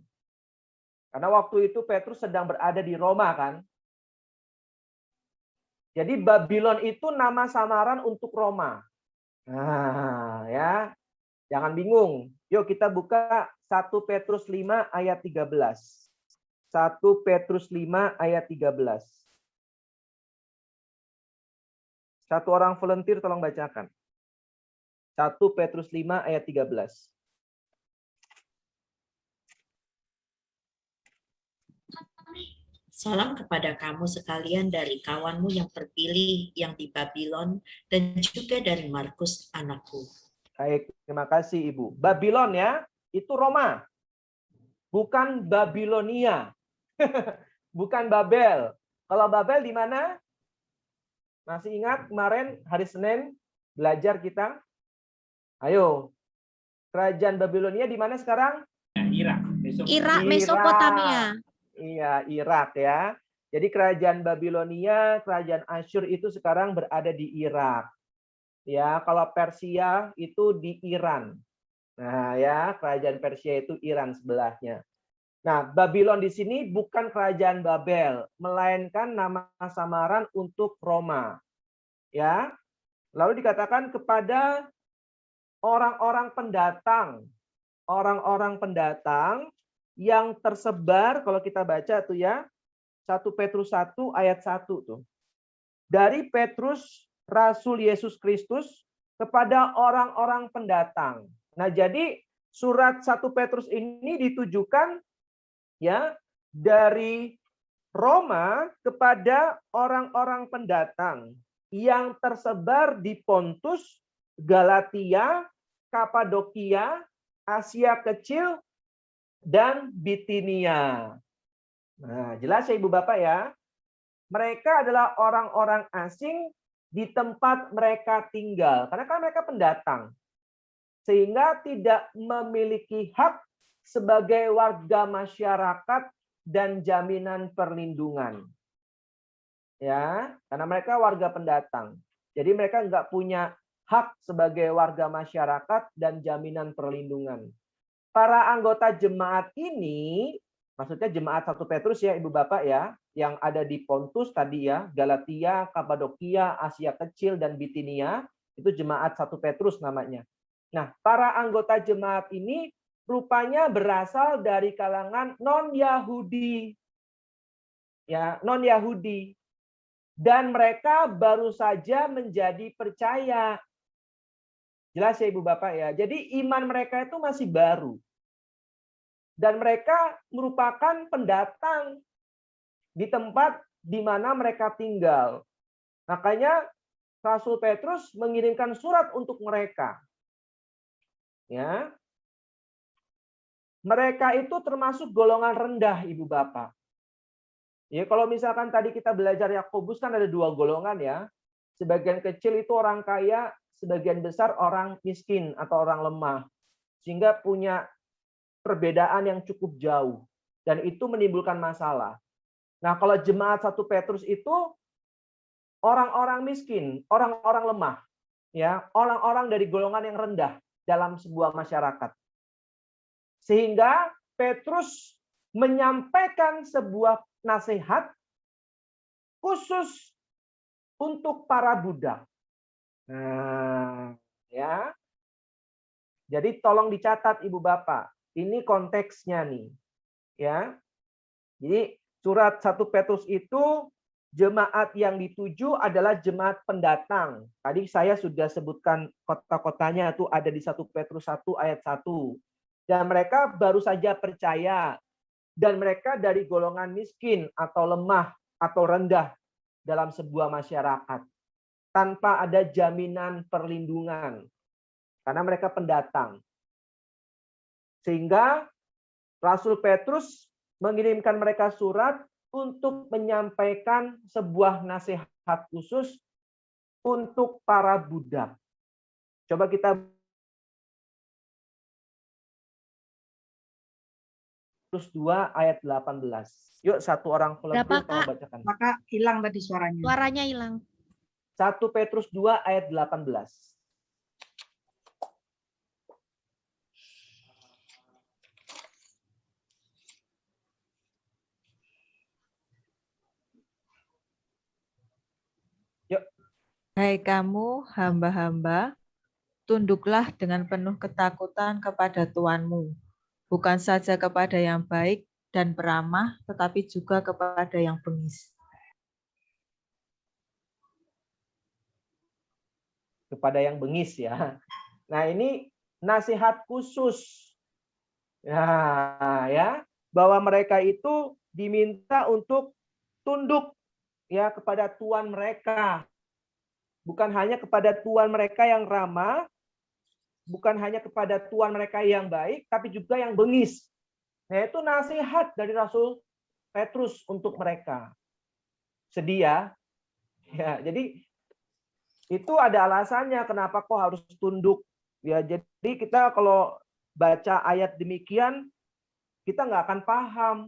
A: Karena waktu itu Petrus sedang berada di Roma kan. Jadi Babylon itu nama samaran untuk Roma. Nah, ya. Jangan bingung. Yuk kita buka 1 Petrus 5 ayat 13. 1 Petrus 5 ayat 13. Satu orang volunteer tolong bacakan. 1 Petrus 5 ayat 13.
H: Salam kepada kamu sekalian dari kawanmu yang terpilih yang di Babylon dan juga dari Markus anakku.
A: Baik, terima kasih Ibu. Babylon ya, itu Roma. Bukan Babilonia. Bukan Babel. Kalau Babel di mana? Masih ingat kemarin hari Senin belajar kita? Ayo. Kerajaan Babilonia di mana sekarang?
F: Irak, Mesopotamia.
A: Iya, Irak ya. Jadi kerajaan Babilonia, kerajaan Asyur itu sekarang berada di Irak. Ya, kalau Persia itu di Iran. Nah, ya, kerajaan Persia itu Iran sebelahnya. Nah, Babylon di sini bukan kerajaan Babel, melainkan nama samaran untuk Roma. Ya. Lalu dikatakan kepada orang-orang pendatang yang tersebar, kalau kita baca tuh ya, 1 Petrus 1 ayat 1 tuh. Dari Petrus, Rasul Yesus Kristus, kepada orang-orang pendatang. Nah, jadi surat 1 Petrus ini ditujukan ya dari Roma kepada orang-orang pendatang yang tersebar di Pontus, Galatia, Kapadokia, Asia Kecil, dan Bitinia. Nah, jelas ya Ibu Bapak ya. Mereka adalah orang-orang asing di tempat mereka tinggal. Karena kan mereka pendatang. Sehingga tidak memiliki hak sebagai warga masyarakat dan jaminan perlindungan. Ya, karena mereka warga pendatang. Jadi mereka nggak punya hak sebagai warga masyarakat dan jaminan perlindungan. Para anggota jemaat ini, maksudnya jemaat 1 Petrus ya Ibu Bapak ya, yang ada di Pontus tadi ya, Galatia, Kapadokia, Asia Kecil, dan Bitinia, itu jemaat 1 Petrus namanya. Nah, para anggota jemaat ini rupanya berasal dari kalangan non-Yahudi. Ya, non-Yahudi. Dan mereka baru saja menjadi percaya. Jelas ya Ibu Bapak ya. Jadi iman mereka itu masih baru. Dan mereka merupakan pendatang di tempat di mana mereka tinggal. Makanya Rasul Petrus mengirimkan surat untuk mereka. Ya. Mereka itu termasuk golongan rendah Ibu Bapak. Ya, kalau misalkan tadi kita belajar Yakobus kan ada 2 golongan ya. Sebagian kecil itu orang kaya, sebagian besar orang miskin atau orang lemah. Sehingga punya perbedaan yang cukup jauh. Dan itu menimbulkan masalah. Nah, kalau jemaat 1 Petrus itu orang-orang miskin, orang-orang lemah. Ya, orang-orang dari golongan yang rendah dalam sebuah masyarakat. Sehingga Petrus menyampaikan sebuah nasihat khusus untuk para budak. Nah, ya. Jadi tolong dicatat Ibu Bapak. Ini konteksnya nih. Ya. Jadi surat 1 Petrus itu jemaat yang dituju adalah jemaat pendatang. Tadi saya sudah sebutkan kota-kotanya itu ada di 1 Petrus 1 ayat 1. Dan mereka baru saja percaya. Dan mereka dari golongan miskin atau lemah atau rendah dalam sebuah masyarakat. Tanpa ada jaminan perlindungan. Karena mereka pendatang. Sehingga Rasul Petrus mengirimkan mereka surat untuk menyampaikan sebuah nasihat khusus untuk para budak. Coba kita Petrus 2 ayat 18. Yuk satu orang volunteer tolong bacakan.
C: Maka hilang tadi suaranya.
F: Suaranya hilang.
A: 1 Petrus 2 ayat 18. Yuk.
G: Hai kamu, hamba-hamba, tunduklah dengan penuh ketakutan kepada Tuanmu, bukan saja kepada yang baik dan peramah, tetapi juga kepada yang bengis.
A: Kepada yang bengis ya. Nah, ini nasihat khusus. Nah, ya, bahwa mereka itu diminta untuk tunduk ya kepada Tuhan mereka. Bukan hanya kepada Tuhan mereka yang ramah, bukan hanya kepada Tuhan mereka yang baik, tapi juga yang bengis. Nah, itu nasihat dari Rasul Petrus untuk mereka. Sedih ya? Ya, jadi itu ada alasannya kenapa kok harus tunduk. Ya, jadi kita kalau baca ayat demikian, kita nggak akan paham.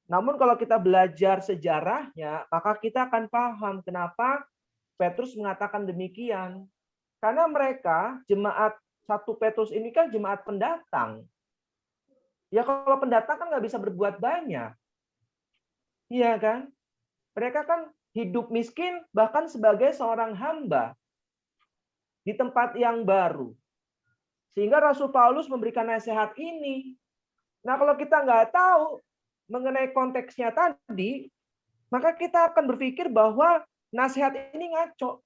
A: Namun kalau kita belajar sejarahnya, maka kita akan paham kenapa Petrus mengatakan demikian. Karena mereka, jemaat 1 Petrus ini kan jemaat pendatang. Ya kalau pendatang kan nggak bisa berbuat banyak. Iya kan? Mereka kan hidup miskin bahkan sebagai seorang hamba di tempat yang baru. Sehingga Rasul Paulus memberikan nasihat ini. Nah kalau kita nggak tahu mengenai konteksnya tadi, maka kita akan berpikir bahwa nasihat ini ngaco.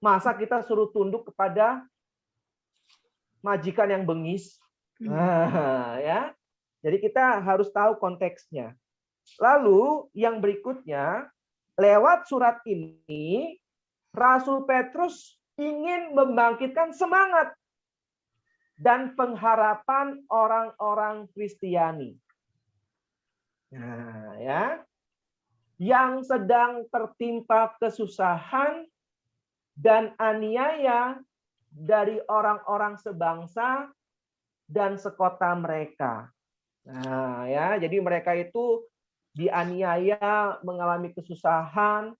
A: Masa kita suruh tunduk kepada majikan yang bengis? Nah, ya. Jadi kita harus tahu konteksnya. Lalu yang berikutnya, lewat surat ini, Rasul Petrus ingin membangkitkan semangat dan pengharapan orang-orang Kristiani. Nah, ya. Yang sedang tertimpa kesusahan dan aniaya dari orang-orang sebangsa dan sekota mereka. Nah, ya, jadi mereka itu dianiaya, mengalami kesusahan,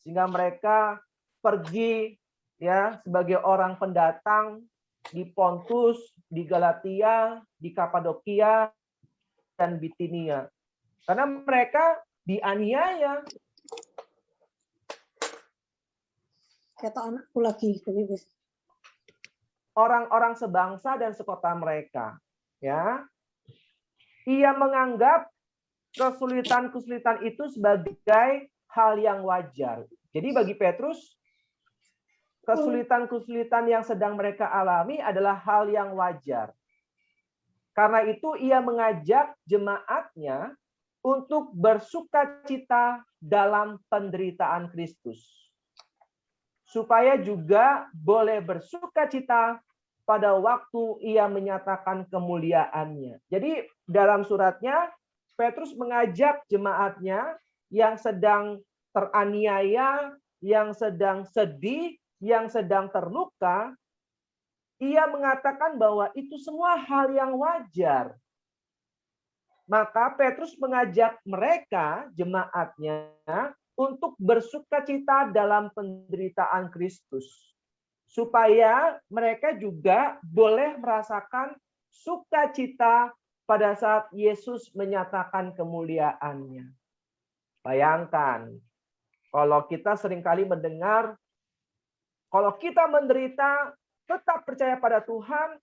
A: sehingga mereka pergi ya sebagai orang pendatang di Pontus, di Galatia, di Kapadokia, dan Bitinia. Karena mereka dianiaya.
E: Kata anakku lagi.
A: Orang-orang sebangsa dan sekota mereka. Ya, ia menganggap kesulitan-kesulitan itu sebagai hal yang wajar. Jadi bagi Petrus, kesulitan-kesulitan yang sedang mereka alami adalah hal yang wajar. Karena itu ia mengajak jemaatnya untuk bersukacita dalam penderitaan Kristus. Supaya juga boleh bersukacita pada waktu ia menyatakan kemuliaannya. Jadi dalam suratnya, Petrus mengajak jemaatnya yang sedang teraniaya, yang sedang sedih, yang sedang terluka, ia mengatakan bahwa itu semua hal yang wajar. Maka Petrus mengajak mereka, jemaatnya, untuk bersukacita dalam penderitaan Kristus. Supaya mereka juga boleh merasakan sukacita pada saat Yesus menyatakan kemuliaannya. Bayangkan, kalau kita seringkali mendengar, kalau kita menderita, tetap percaya pada Tuhan,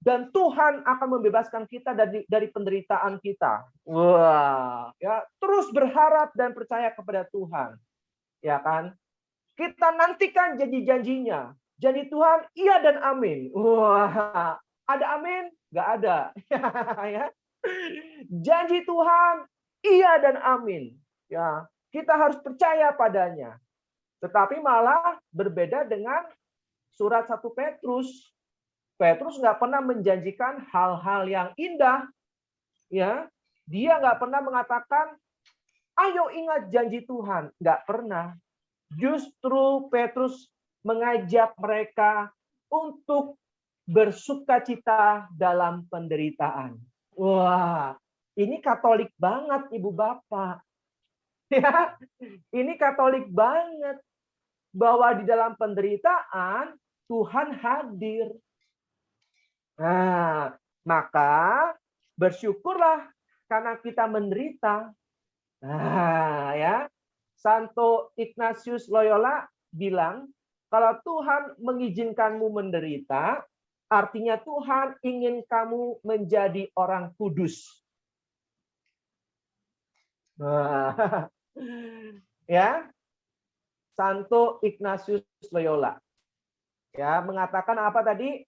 A: dan Tuhan akan membebaskan kita dari penderitaan kita. Wah, ya, terus berharap dan percaya kepada Tuhan. Ya kan? Kita nantikan janji-janjinya. Janji Tuhan, iya dan amin. Wah, ada amin? Nggak ada. Ya. Janji Tuhan, iya dan amin. Ya, kita harus percaya padanya. Tetapi malah berbeda dengan surat 1 Petrus. Petrus nggak pernah menjanjikan hal-hal yang indah. Ya, dia nggak pernah mengatakan, ayo ingat janji Tuhan. Nggak pernah. Justru Petrus mengajak mereka untuk bersukacita dalam penderitaan. Wah, ini Katolik banget, Ibu Bapak. Ya, ini Katolik banget. Bahwa di dalam penderitaan, Tuhan hadir. Nah, maka bersyukurlah karena kita menderita. Nah, ya. Santo Ignatius Loyola bilang, kalau Tuhan mengizinkanmu menderita, artinya Tuhan ingin kamu menjadi orang kudus. Nah, ya. Santo Ignatius Loyola. Ya, mengatakan apa tadi?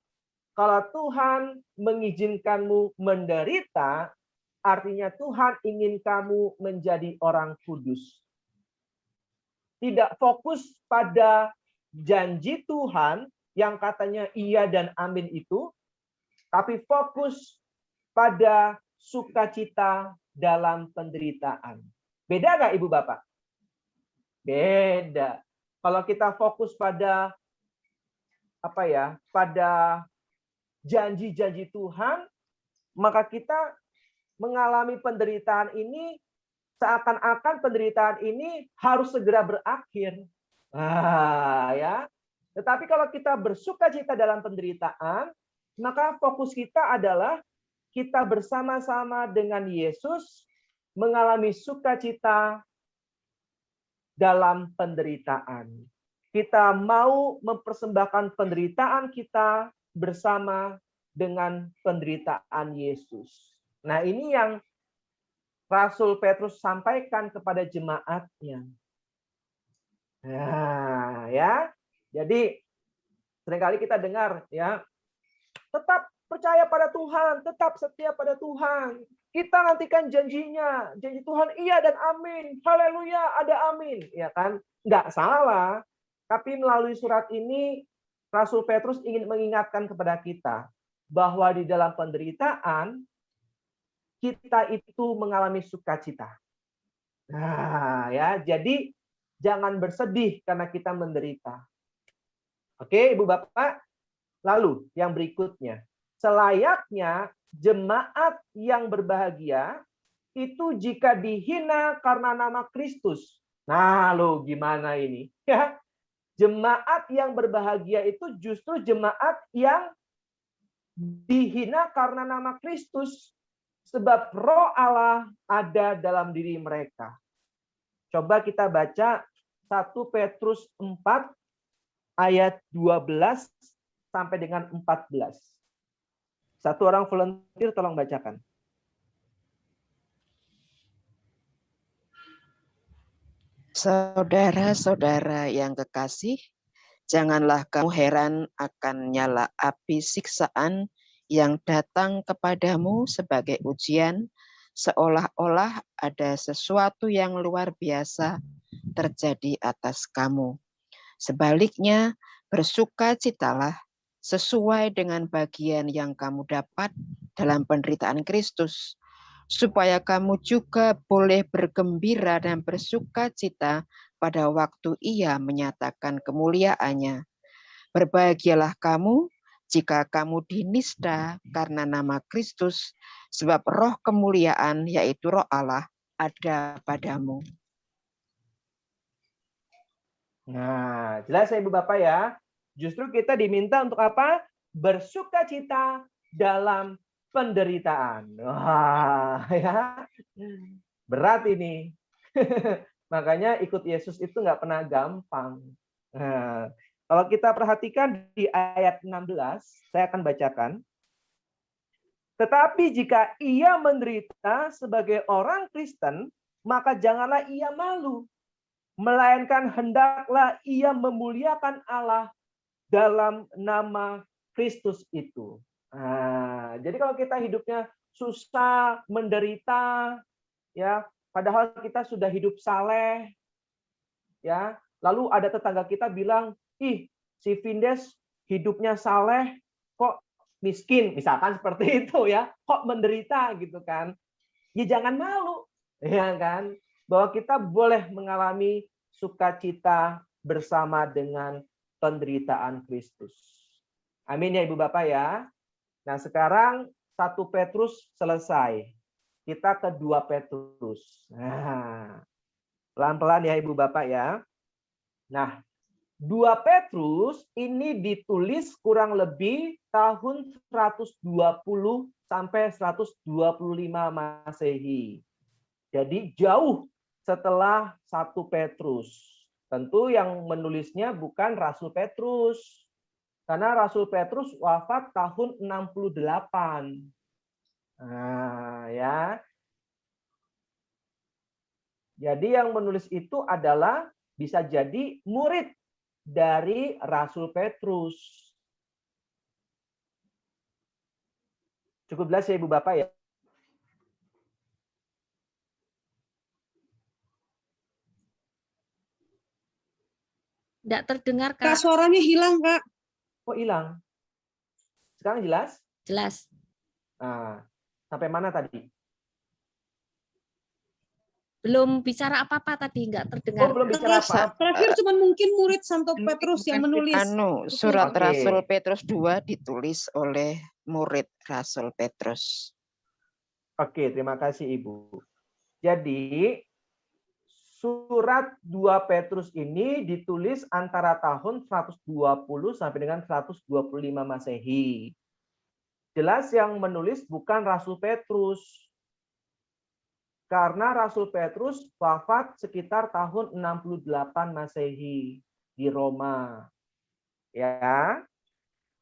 A: Kalau Tuhan mengizinkanmu menderita, artinya Tuhan ingin kamu menjadi orang kudus. Tidak fokus pada janji Tuhan yang katanya iya dan amin itu, tapi fokus pada sukacita dalam penderitaan. Beda nggak Ibu Bapak? Beda. Kalau kita fokus pada pada janji-janji Tuhan, maka kita mengalami penderitaan ini seakan-akan penderitaan ini harus segera berakhir. Ya. Tetapi kalau kita bersukacita dalam penderitaan, maka fokus kita adalah kita bersama-sama dengan Yesus mengalami sukacita dalam penderitaan. Kita mau mempersembahkan penderitaan kita bersama dengan penderitaan Yesus. Nah, ini yang Rasul Petrus sampaikan kepada jemaatnya. Nah, ya. Jadi seringkali kita dengar ya, tetap percaya pada Tuhan, tetap setia pada Tuhan. Kita nantikan janjinya, janji Tuhan iya dan amin. Haleluya, ada amin, ya kan? Enggak salah. Tapi melalui surat ini Rasul Petrus ingin mengingatkan kepada kita bahwa di dalam penderitaan kita itu mengalami sukacita. Nah, ya, jadi jangan bersedih karena kita menderita. Oke, Ibu Bapak. Lalu yang berikutnya, selayaknya jemaat yang berbahagia itu jika dihina karena nama Kristus. Nah, lo gimana ini? Ya, jemaat yang berbahagia itu justru jemaat yang dihina karena nama Kristus. Sebab roh Allah ada dalam diri mereka. Coba kita baca 1 Petrus 4 ayat 12 sampai dengan 14. Satu orang volunteer tolong bacakan.
K: Saudara-saudara yang kekasih, janganlah kamu heran akan nyala api siksaan yang datang kepadamu sebagai ujian, seolah-olah ada sesuatu yang luar biasa terjadi atas kamu. Sebaliknya, bersukacitalah sesuai dengan bagian yang kamu dapat dalam penderitaan Kristus, supaya kamu juga boleh bergembira dan bersukacita pada waktu Ia menyatakan kemuliaannya. Berbahagialah kamu jika kamu dinista karena nama Kristus, sebab roh kemuliaan, yaitu roh Allah, ada padamu.
A: Nah, jelas ya Ibu Bapak ya. Justru kita diminta untuk apa? Bersukacita dalam penderitaan. Wah, ya. Berat ini. Makanya ikut Yesus itu nggak pernah gampang. Nah, kalau kita perhatikan di ayat 16, saya akan bacakan. Tetapi jika ia menderita sebagai orang Kristen, maka janganlah ia malu. Melainkan hendaklah ia memuliakan Allah dalam nama Kristus itu. Nah, jadi kalau kita hidupnya susah, menderita, ya, padahal kita sudah hidup saleh, ya, lalu ada tetangga kita bilang, ih, si Findes hidupnya saleh, kok miskin, misalkan seperti itu ya, kok menderita gitu kan? Ya jangan malu, ya kan? Bahwa kita boleh mengalami sukacita bersama dengan penderitaan Kristus. Amin ya Ibu Bapak ya. Nah sekarang 1 Petrus selesai. Kita ke 2 Petrus. Nah, pelan-pelan ya Ibu Bapak ya. Nah 2 Petrus ini ditulis kurang lebih tahun 120 sampai 125 Masehi. Jadi jauh setelah 1 Petrus. Tentu yang menulisnya bukan Rasul Petrus. Karena Rasul Petrus wafat tahun 68. Nah, ya. Jadi yang menulis itu adalah bisa jadi murid dari Rasul Petrus. Cukup jelas ya Ibu Bapak ya?
F: Tidak terdengar,
E: Kak,
F: Kak.
E: suaranya hilang, Kak.
A: Oh, hilang. Sekarang jelas?
F: Jelas.
A: Nah, sampai mana tadi?
F: Belum bicara apa-apa tadi, nggak terdengar.
A: Oh, belum bicara apa-apa.
E: Terakhir cuma mungkin murid Santo Petrus yang menulis.
K: Surat
A: Oke.
K: Rasul Petrus 2 ditulis oleh murid Rasul Petrus.
A: Oke, terima kasih Ibu. Jadi, surat 2 Petrus ini ditulis antara tahun 120 sampai dengan 125 Masehi. Jelas yang menulis bukan Rasul Petrus. Karena Rasul Petrus wafat sekitar tahun 68 Masehi di Roma. Ya.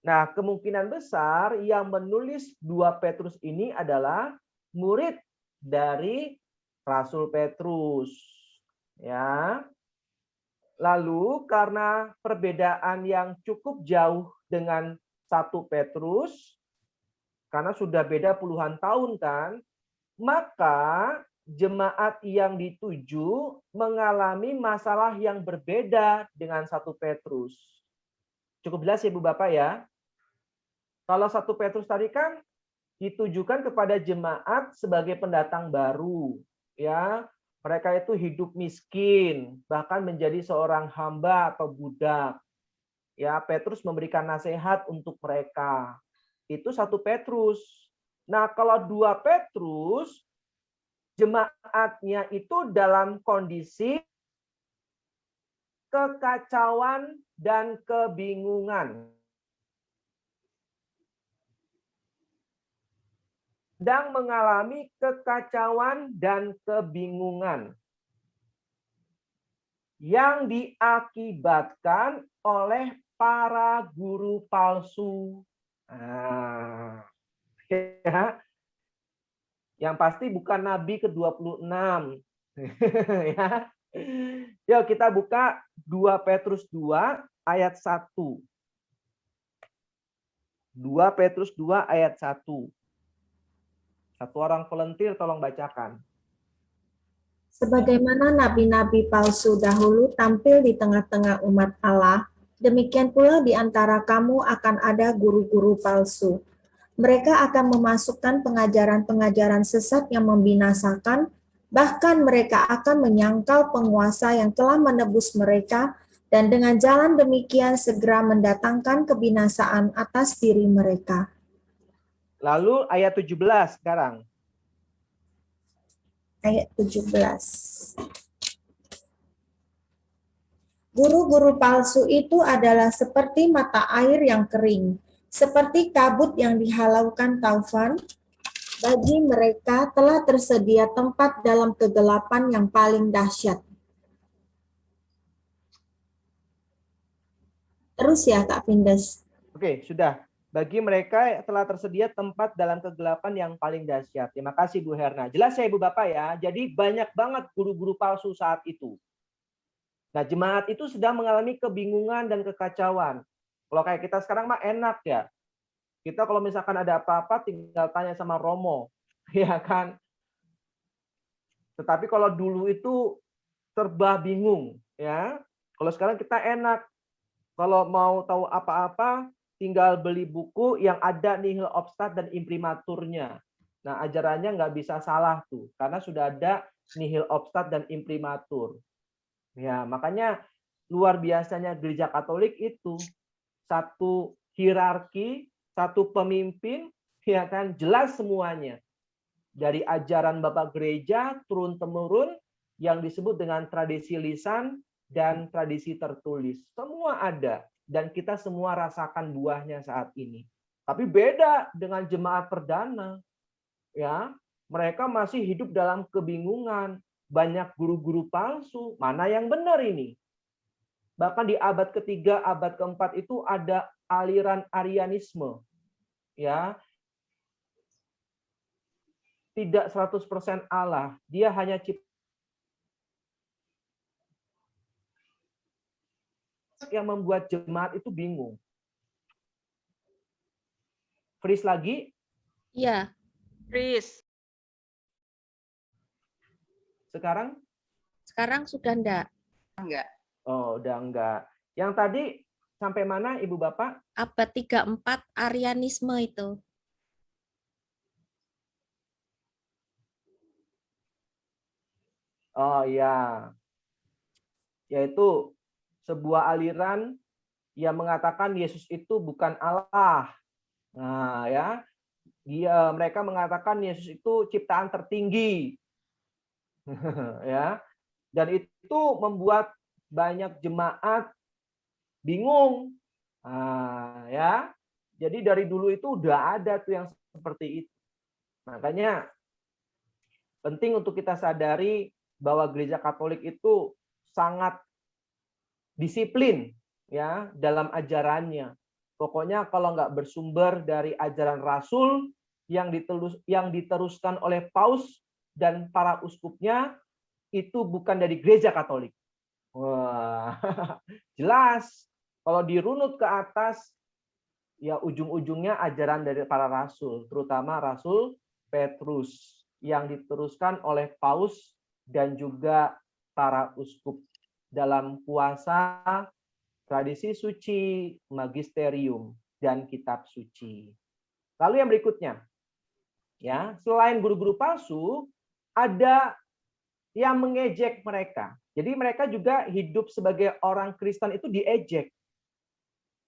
A: Nah, kemungkinan besar yang menulis 2 Petrus ini adalah murid dari Rasul Petrus. Ya. Lalu karena perbedaan yang cukup jauh dengan 1 Petrus, karena sudah beda puluhan tahun kan, maka jemaat yang dituju mengalami masalah yang berbeda dengan 1 Petrus. Cukup jelas ya Ibu Bapak ya. Kalau 1 Petrus tadi kan ditujukan kepada jemaat sebagai pendatang baru, ya. Mereka itu hidup miskin, bahkan menjadi seorang hamba atau budak. Ya, Petrus memberikan nasihat untuk mereka. Itu 1 Petrus. Nah, kalau 2 Petrus jemaatnya itu dalam kondisi kekacauan dan kebingungan. Sedang mengalami kekacauan dan kebingungan yang diakibatkan oleh para guru palsu. Nah, ya. Yang pasti bukan Nabi ke-26. Ya. Yuk kita buka 2 Petrus 2 ayat 1. 2 Petrus 2 ayat 1. Satu orang volunteer tolong bacakan.
L: Sebagaimana nabi-nabi palsu dahulu tampil di tengah-tengah umat Allah, demikian pula di antara kamu akan ada guru-guru palsu. Mereka akan memasukkan pengajaran-pengajaran sesat yang membinasakan, bahkan mereka akan menyangkal penguasa yang telah menebus mereka, dan dengan jalan demikian segera mendatangkan kebinasaan atas diri mereka.
A: Lalu ayat 17 sekarang.
L: Ayat 17. Guru-guru palsu itu adalah seperti mata air yang kering, seperti kabut yang dihalaukan taufan. Bagi mereka telah tersedia tempat dalam kegelapan yang paling dahsyat. Terus ya Kak Findes.
A: Oke, sudah. Bagi mereka telah tersedia tempat dalam kegelapan yang paling dahsyat. Terima kasih Bu Herna. Jelas ya Ibu Bapak ya. Jadi banyak banget guru-guru palsu saat itu. Nah, jemaat itu sedang mengalami kebingungan dan kekacauan. Kalau kayak kita sekarang mah enak ya. Kita kalau misalkan ada apa-apa tinggal tanya sama Romo, ya kan? Tetapi kalau dulu itu serba bingung, ya. Kalau sekarang kita enak. Kalau mau tahu apa-apa tinggal beli buku yang ada nihil obstat dan imprimaturnya. Nah, ajarannya nggak bisa salah tuh, karena sudah ada nihil obstat dan imprimatur. Ya, makanya luar biasanya gereja Katolik itu satu hierarki, satu pemimpin, ya kan, jelas semuanya. Dari ajaran Bapak Gereja turun-temurun yang disebut dengan tradisi lisan dan tradisi tertulis. Semua ada dan kita semua rasakan buahnya saat ini. Tapi beda dengan jemaat perdana. Ya, mereka masih hidup dalam kebingungan. Banyak guru-guru palsu, mana yang benar ini? Bahkan di abad ketiga, abad keempat itu ada aliran Arianisme. Ya, tidak 100% Allah, dia hanya yang membuat jemaat itu bingung. Freeze lagi?
F: Iya.
G: Freeze.
A: Sekarang?
F: Sekarang sudah enggak.
G: Enggak.
A: Oh, udah enggak. Yang tadi sampai mana Ibu Bapak?
F: Abad 34 Arianisme itu.
A: Oh ya. Yaitu sebuah aliran yang mengatakan Yesus itu bukan Allah. Nah, ya. Mereka mengatakan Yesus itu ciptaan tertinggi. Ya. Dan itu membuat banyak jemaat bingung. Nah, ya. Jadi dari dulu itu udah ada tuh yang seperti itu. Makanya penting untuk kita sadari bahwa gereja Katolik itu sangat disiplin ya dalam ajarannya. Pokoknya kalau nggak bersumber dari ajaran Rasul yang diteruskan oleh Paus dan para uskupnya, itu bukan dari gereja Katolik. Wah, jelas. Kalau dirunut ke atas, ya ujung-ujungnya ajaran dari para rasul, terutama Rasul Petrus yang diteruskan oleh Paus dan juga para uskup dalam puasa, tradisi suci, magisterium, dan kitab suci. Lalu yang berikutnya, ya selain guru-guru palsu, ada yang mengejek mereka. Jadi mereka juga hidup sebagai orang Kristen itu diejek.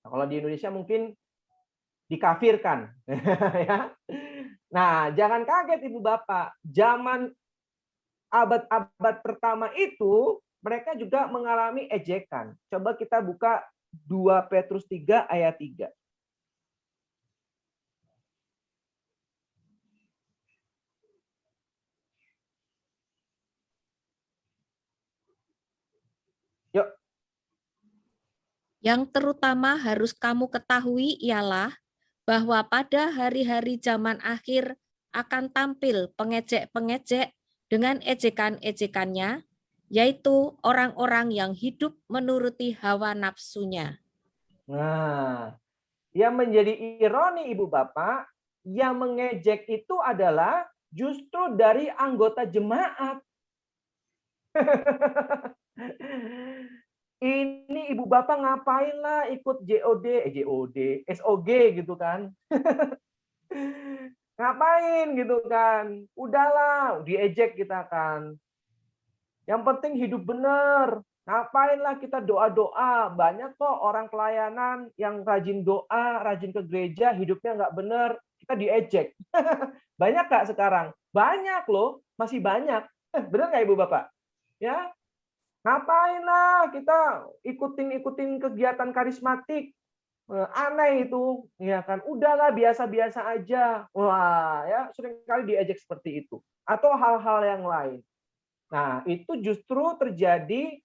A: Nah, kalau di Indonesia mungkin dikafirkan. Ya. Nah, jangan kaget Ibu Bapak, zaman abad-abad pertama itu mereka juga mengalami ejekan. Coba kita buka 2 Petrus 3 ayat 3. Yuk.
F: Yang terutama harus kamu ketahui ialah bahwa pada hari-hari zaman akhir akan tampil pengejek-pengejek dengan ejekan-ejekannya, yaitu orang-orang yang hidup menuruti hawa nafsunya.
A: Nah, yang menjadi ironi Ibu Bapak, yang mengejek itu adalah justru dari anggota jemaat. Ini Ibu Bapak ngapain lah ikut SOG gitu kan. Ngapain gitu kan. Udahlah, diejek kita kan. Yang penting hidup benar. Ngapainlah kita doa-doa. Banyak kok orang pelayanan yang rajin doa, rajin ke gereja, hidupnya nggak benar. Kita diejek. Banyak Kak sekarang? Banyak loh, masih banyak. Benar nggak Ibu Bapak? Ya, ngapain lah kita ikutin kegiatan karismatik, aneh itu, ya kan? Udahlah biasa-biasa aja. Wah, ya seringkali diejek seperti itu, atau hal-hal yang lain. Nah, itu justru terjadi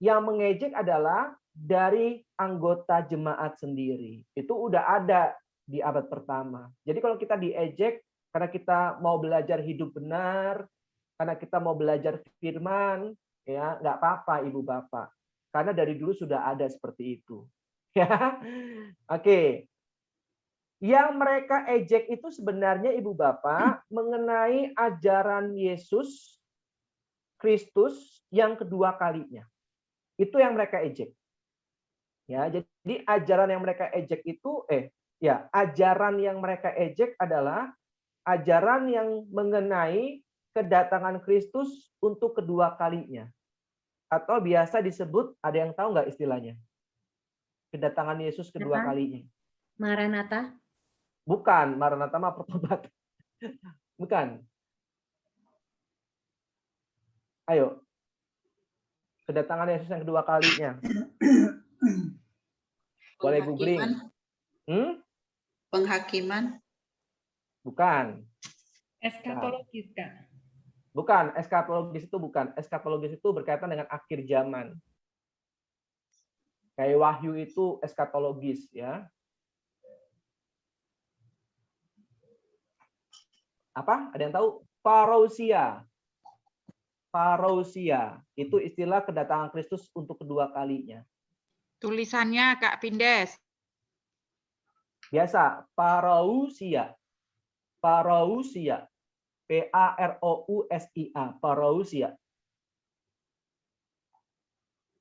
A: yang mengejek adalah dari anggota jemaat sendiri. Itu udah ada di abad pertama. Jadi kalau kita diejek karena kita mau belajar hidup benar, karena kita mau belajar firman, ya nggak apa-apa Ibu Bapak, karena dari dulu sudah ada seperti itu. Ya, oke. Yang mereka ejek itu sebenarnya Ibu Bapak mengenai ajaran Yesus Kristus yang kedua kalinya. Itu yang mereka ejek. Ya, jadi ajaran yang mereka ejek itu ajaran yang mereka ejek adalah ajaran yang mengenai kedatangan Kristus untuk kedua kalinya. Atau biasa disebut, ada yang tahu nggak istilahnya? Kedatangan Yesus kedua kalinya.
D: Maranatha?
A: Bukan, Maranatha mah pertobatan. Bukan. Ayo. Kedatangan Yesus yang kedua kalinya. Boleh googling.
H: Penghakiman?
A: Bukan.
B: Eskatologis, Kak.
A: Bukan, eskatologis itu bukan. Eskatologis itu berkaitan dengan akhir zaman. Kayak Wahyu itu eskatologis, ya. Apa? Ada yang tahu? Parousia. Parousia. Itu istilah kedatangan Kristus untuk kedua kalinya.
G: Tulisannya Kak Findes.
A: Biasa, parousia. Parousia. Parousia, parousia.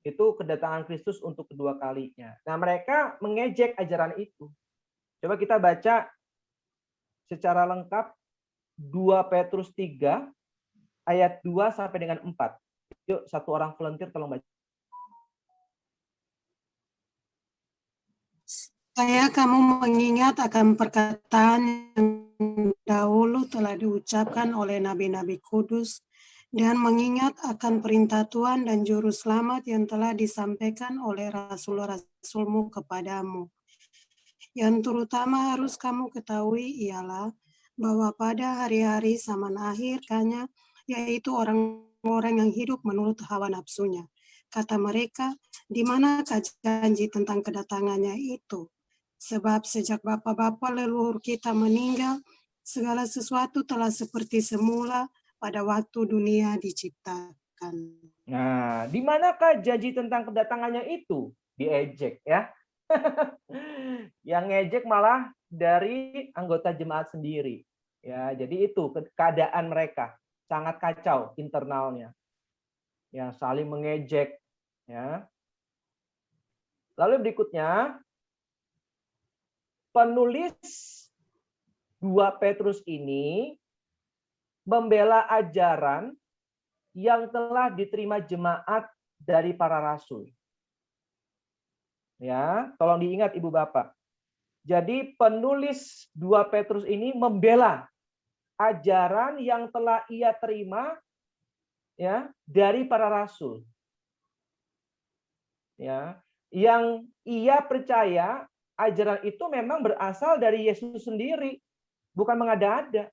A: Itu kedatangan Kristus untuk kedua kalinya. Nah, mereka mengejek ajaran itu. Coba kita baca secara lengkap 2 Petrus 3 ayat 2 sampai dengan 4. Yuk, satu orang volunteer tolong baca.
M: Supaya kamu mengingat akan perkataan yang dahulu telah diucapkan oleh nabi-nabi kudus dan mengingat akan perintah Tuhan dan juru selamat yang telah disampaikan oleh rasul-rasulmu kepadamu. Yang terutama harus kamu ketahui ialah bahwa pada hari-hari zaman akhir yaitu orang-orang yang hidup menurut hawa nafsunya. Kata mereka, di manakah janji tentang kedatangannya itu? Sebab sejak bapa-bapa leluhur kita meninggal, segala sesuatu telah seperti semula pada waktu dunia diciptakan.
A: Nah, di manakah janji tentang kedatangannya itu? Diejek, ya. Yang ngejek malah dari anggota jemaat sendiri. Ya, jadi itu keadaan mereka sangat kacau internalnya. Ya, saling mengejek, ya. Lalu berikutnya, penulis 2 Petrus ini membela ajaran yang telah diterima jemaat dari para rasul. Ya, tolong diingat Ibu Bapak. Jadi penulis 2 Petrus ini membela ajaran yang telah ia terima ya dari para rasul. Ya, yang ia percaya ajaran itu memang berasal dari Yesus sendiri, bukan mengada-ada.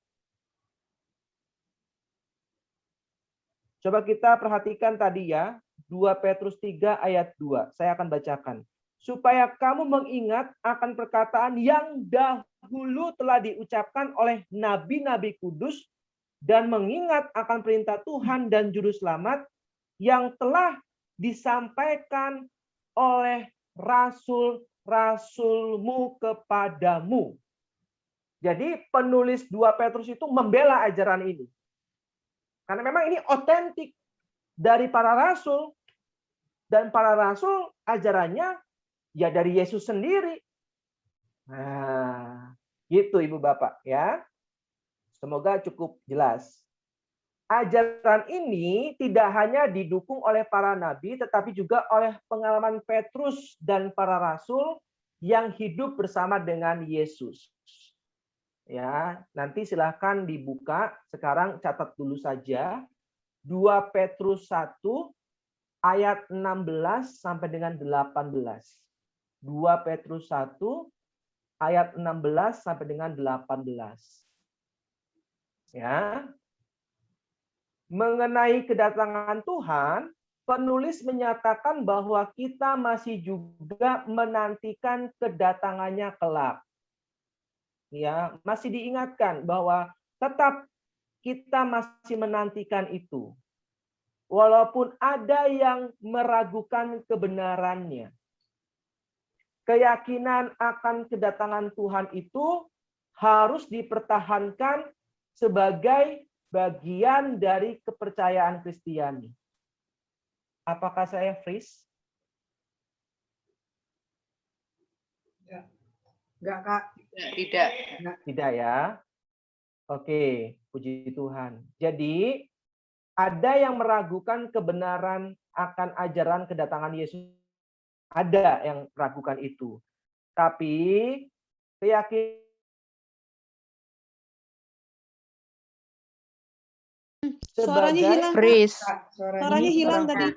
A: Coba kita perhatikan tadi ya, 2 Petrus 3 ayat 2. Saya akan bacakan. Supaya kamu mengingat akan perkataan yang dahulu telah diucapkan oleh nabi-nabi kudus dan mengingat akan perintah Tuhan dan juru selamat yang telah disampaikan oleh rasul-rasulmu kepadamu. Jadi penulis 2 Petrus itu membela ajaran ini. Karena memang ini otentik dari para rasul. Dan para rasul ajarannya ya dari Yesus sendiri. Nah, gitu Ibu Bapak ya. Semoga cukup jelas. Ajaran ini tidak hanya didukung oleh para nabi, tetapi juga oleh pengalaman Petrus dan para rasul yang hidup bersama dengan Yesus. Ya, nanti silahkan dibuka. Sekarang catat dulu saja. 2 Petrus 1 ayat 16 sampai dengan 18. 2 Petrus 1 ayat 16 sampai dengan 18. Ya. Mengenai kedatangan Tuhan, penulis menyatakan bahwa kita masih juga menantikan kedatangannya kelak. Ya, masih diingatkan bahwa tetap kita masih menantikan itu. Walaupun ada yang meragukan kebenarannya. Keyakinan akan kedatangan Tuhan itu harus dipertahankan sebagai bagian dari kepercayaan Kristiani. Apakah saya freeze?
C: Enggak, Kak.
G: Tidak.
A: Tidak ya. Oke, puji Tuhan. Jadi ada yang meragukan kebenaran akan ajaran kedatangan Yesus. Ada yang meragukan itu. Tapi keyakinan
E: Suaranya hilang, Kak.
K: Freeze.
E: Suaranya hilang tadi.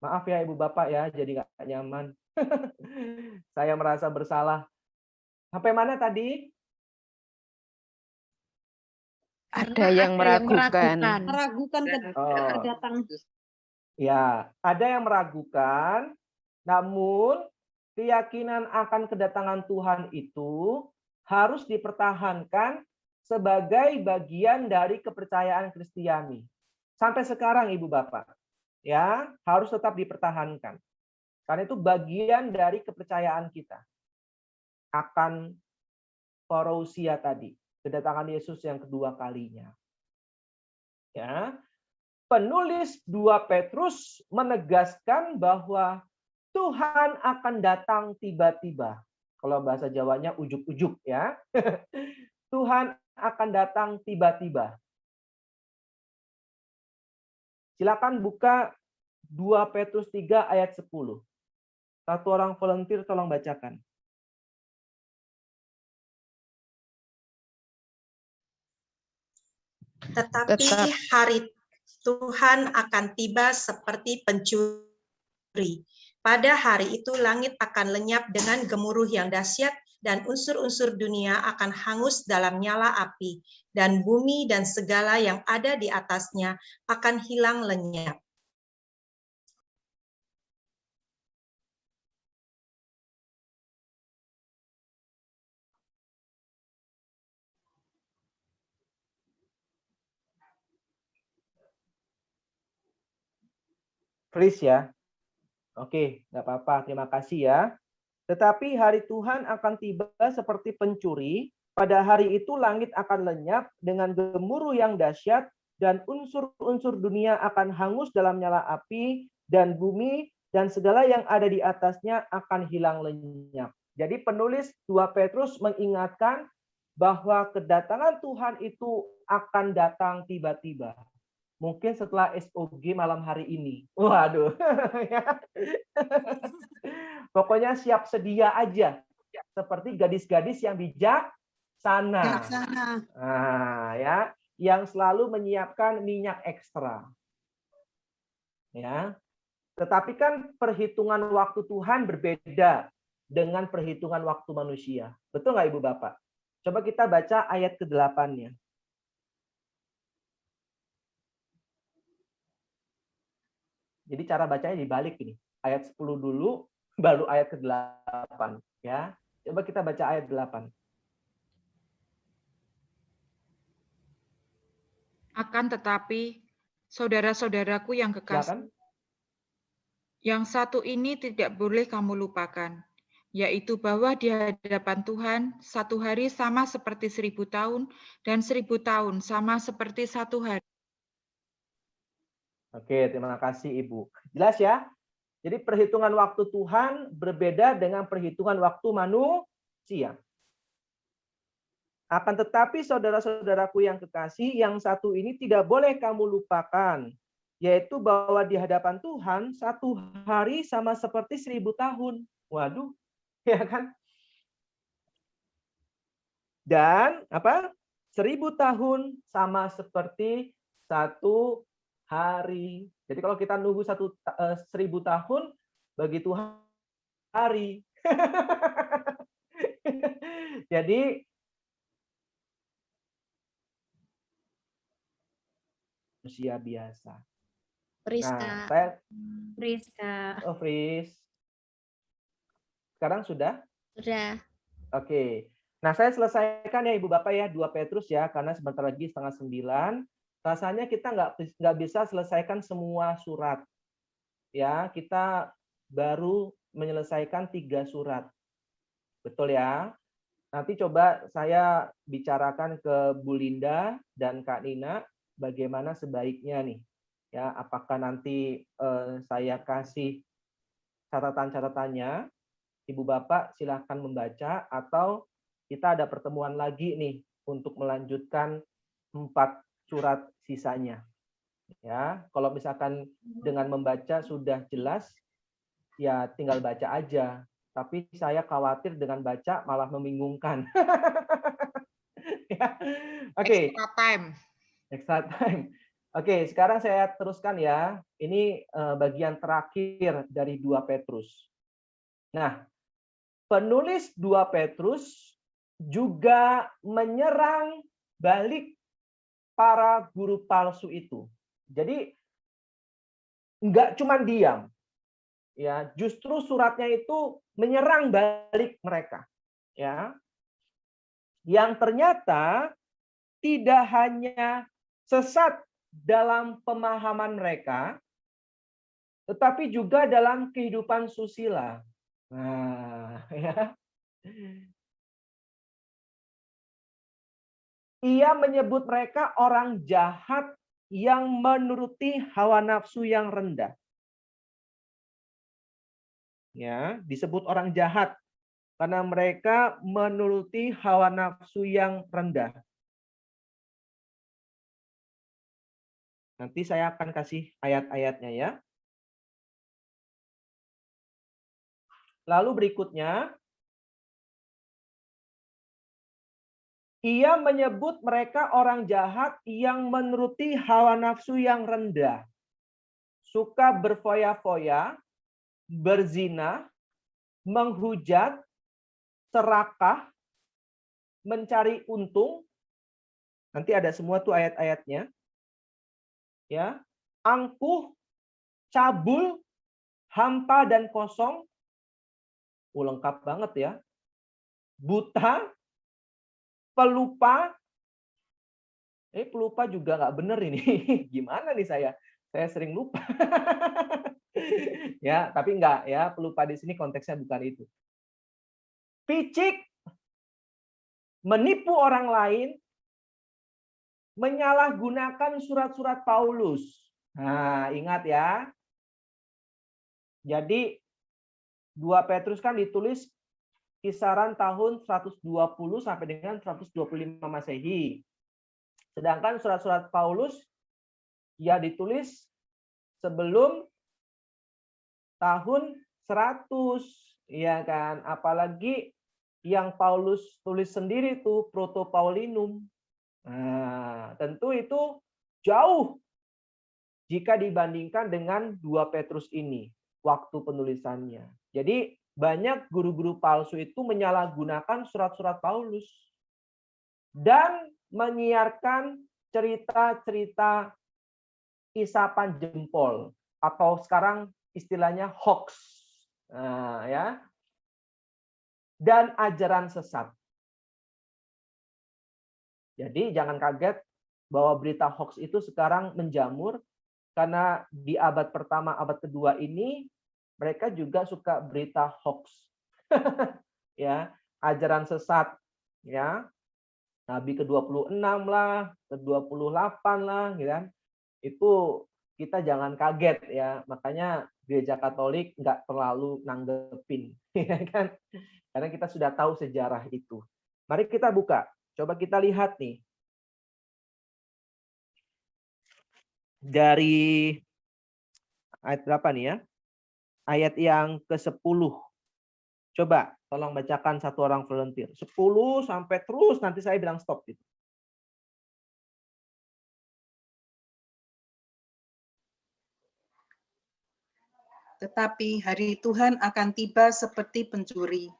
A: Maaf ya Ibu Bapak ya, jadi nggak nyaman. Saya merasa bersalah. Sampai mana tadi?
K: Ada yang meragukan.
E: Meragukan kedatangan.
A: Ya, ada yang meragukan, namun keyakinan akan kedatangan Tuhan itu harus dipertahankan sebagai bagian dari kepercayaan Kristiani. Sampai sekarang Ibu Bapak, ya, harus tetap dipertahankan. Karena itu bagian dari kepercayaan kita akan parousia tadi, kedatangan Yesus yang kedua kalinya. Ya. Penulis 2 Petrus menegaskan bahwa Tuhan akan datang tiba-tiba. Kalau bahasa Jawanya ujuk-ujuk ya. Tuhan akan datang tiba-tiba. Silakan buka 2 Petrus 3 ayat 10. Satu orang volunteer tolong bacakan.
H: Tetapi hari Tuhan akan tiba seperti pencuri. Pada hari itu langit akan lenyap dengan gemuruh yang dahsyat dan unsur-unsur dunia akan hangus dalam nyala api dan bumi dan segala yang ada di atasnya akan hilang lenyap.
A: Freeze ya. Oke, nggak apa-apa. Terima kasih ya. Tetapi hari Tuhan akan tiba seperti pencuri. Pada hari itu langit akan lenyap dengan gemuruh yang dahsyat dan unsur-unsur dunia akan hangus dalam nyala api dan bumi dan segala yang ada di atasnya akan hilang lenyap. Jadi penulis 2 Petrus mengingatkan bahwa kedatangan Tuhan itu akan datang tiba-tiba. Mungkin setelah SOG malam hari ini. Waduh. Pokoknya siap sedia aja. Seperti gadis-gadis yang bijaksana. Nah, ya. yang selalu menyiapkan minyak ekstra. Ya. Tetapi kan perhitungan waktu Tuhan berbeda dengan perhitungan waktu manusia. Betul nggak Ibu Bapak? Coba kita baca ayat ke-8-nya. Jadi cara bacanya dibalik ini. Ayat 10 dulu, baru ayat ke-8. Ya. Coba kita baca ayat 8.
G: Akan tetapi, saudara-saudaraku yang kekasih, yang satu ini tidak boleh kamu lupakan, yaitu bahwa di hadapan Tuhan, 1 hari sama seperti 1000 tahun, dan 1000 tahun sama seperti 1 hari.
A: Oke, terima kasih Ibu. Jelas ya? Jadi perhitungan waktu Tuhan berbeda dengan perhitungan waktu manusia. Akan tetapi saudara-saudaraku yang kekasih, yang satu ini tidak boleh kamu lupakan, yaitu bahwa di hadapan Tuhan 1 hari sama seperti 1000 tahun. Waduh, ya kan? Dan apa? 1000 tahun sama seperti 1 hari. Jadi kalau kita nunggu 1000 tahun, bagi Tuhan hari. Jadi manusia biasa. Nah, saya Oh, Fris. Sekarang sudah?
F: Sudah.
A: Oke. Nah, saya selesaikan ya Ibu Bapak ya 2 Petrus ya, karena sebentar lagi 8:30. Rasanya kita nggak bisa selesaikan semua surat. Ya, kita baru menyelesaikan 3 surat. Betul ya? Nanti coba saya bicarakan ke Bu Linda dan Kak Nina bagaimana sebaiknya nih. Ya, apakah nanti saya kasih catatan-catatannya, Ibu Bapak silahkan membaca, atau kita ada pertemuan lagi nih untuk melanjutkan 4 surat sisanya. Ya, kalau misalkan dengan membaca sudah jelas, ya tinggal baca aja. Tapi saya khawatir dengan baca malah membingungkan. Ya. Oke.
G: Extra time.
A: Extra time. Oke, sekarang saya teruskan ya. Ini bagian terakhir dari 2 Petrus. Nah, penulis 2 Petrus juga menyerang balik para guru palsu itu. Jadi enggak cuma diam. Ya, justru suratnya itu menyerang balik mereka. Ya. Yang ternyata tidak hanya sesat dalam pemahaman mereka, tetapi juga dalam kehidupan susila. Nah, ya. Ia menyebut mereka orang jahat yang menuruti hawa nafsu yang rendah. Ya, disebut orang jahat karena mereka menuruti hawa nafsu yang rendah. Nanti saya akan kasih ayat-ayatnya ya. Lalu berikutnya, ia menyebut mereka orang jahat yang menuruti hawa nafsu yang rendah, suka berfoya-foya, berzina, menghujat, serakah, mencari untung. Nanti ada semua tuh ayat-ayatnya. Ya, angkuh, cabul, hampa dan kosong. Lengkap banget ya. Buta, pelupa. Pelupa juga nggak bener ini. Gimana nih saya? Saya sering lupa. Ya, tapi enggak ya. Pelupa di sini konteksnya bukan itu. Picik, menipu orang lain, menyalahgunakan surat-surat Paulus. Nah, ingat ya. Jadi 2 Petrus kan ditulis kisaran tahun 120 sampai dengan 125 Masehi. Sedangkan surat-surat Paulus ya ditulis sebelum tahun 100, ya kan? Apalagi yang Paulus tulis sendiri tuh Proto Paulinum. Nah, tentu itu jauh jika dibandingkan dengan 2 Petrus ini, waktu penulisannya. Jadi banyak guru-guru palsu itu menyalahgunakan surat-surat Paulus dan menyiarkan cerita-cerita isapan jempol atau sekarang istilahnya hoax. Nah, ya. Dan ajaran sesat. Jadi jangan kaget bahwa berita hoax itu sekarang menjamur karena di abad pertama, abad kedua ini mereka juga suka berita hoax. Ya, ajaran sesat, ya. Nabi ke-26 lah, ke-28 lah, gitu kan. Itu kita jangan kaget ya. Makanya Gereja Katolik nggak terlalu nanggepin, ya kan? Karena kita sudah tahu sejarah itu. Mari kita buka. Coba kita lihat nih. Dari ayat berapa nih ya? Ayat yang ke-10. Coba tolong bacakan satu orang volunteer. 10 sampai terus nanti saya bilang stop gitu.
C: Tetapi hari Tuhan akan tiba seperti pencuri.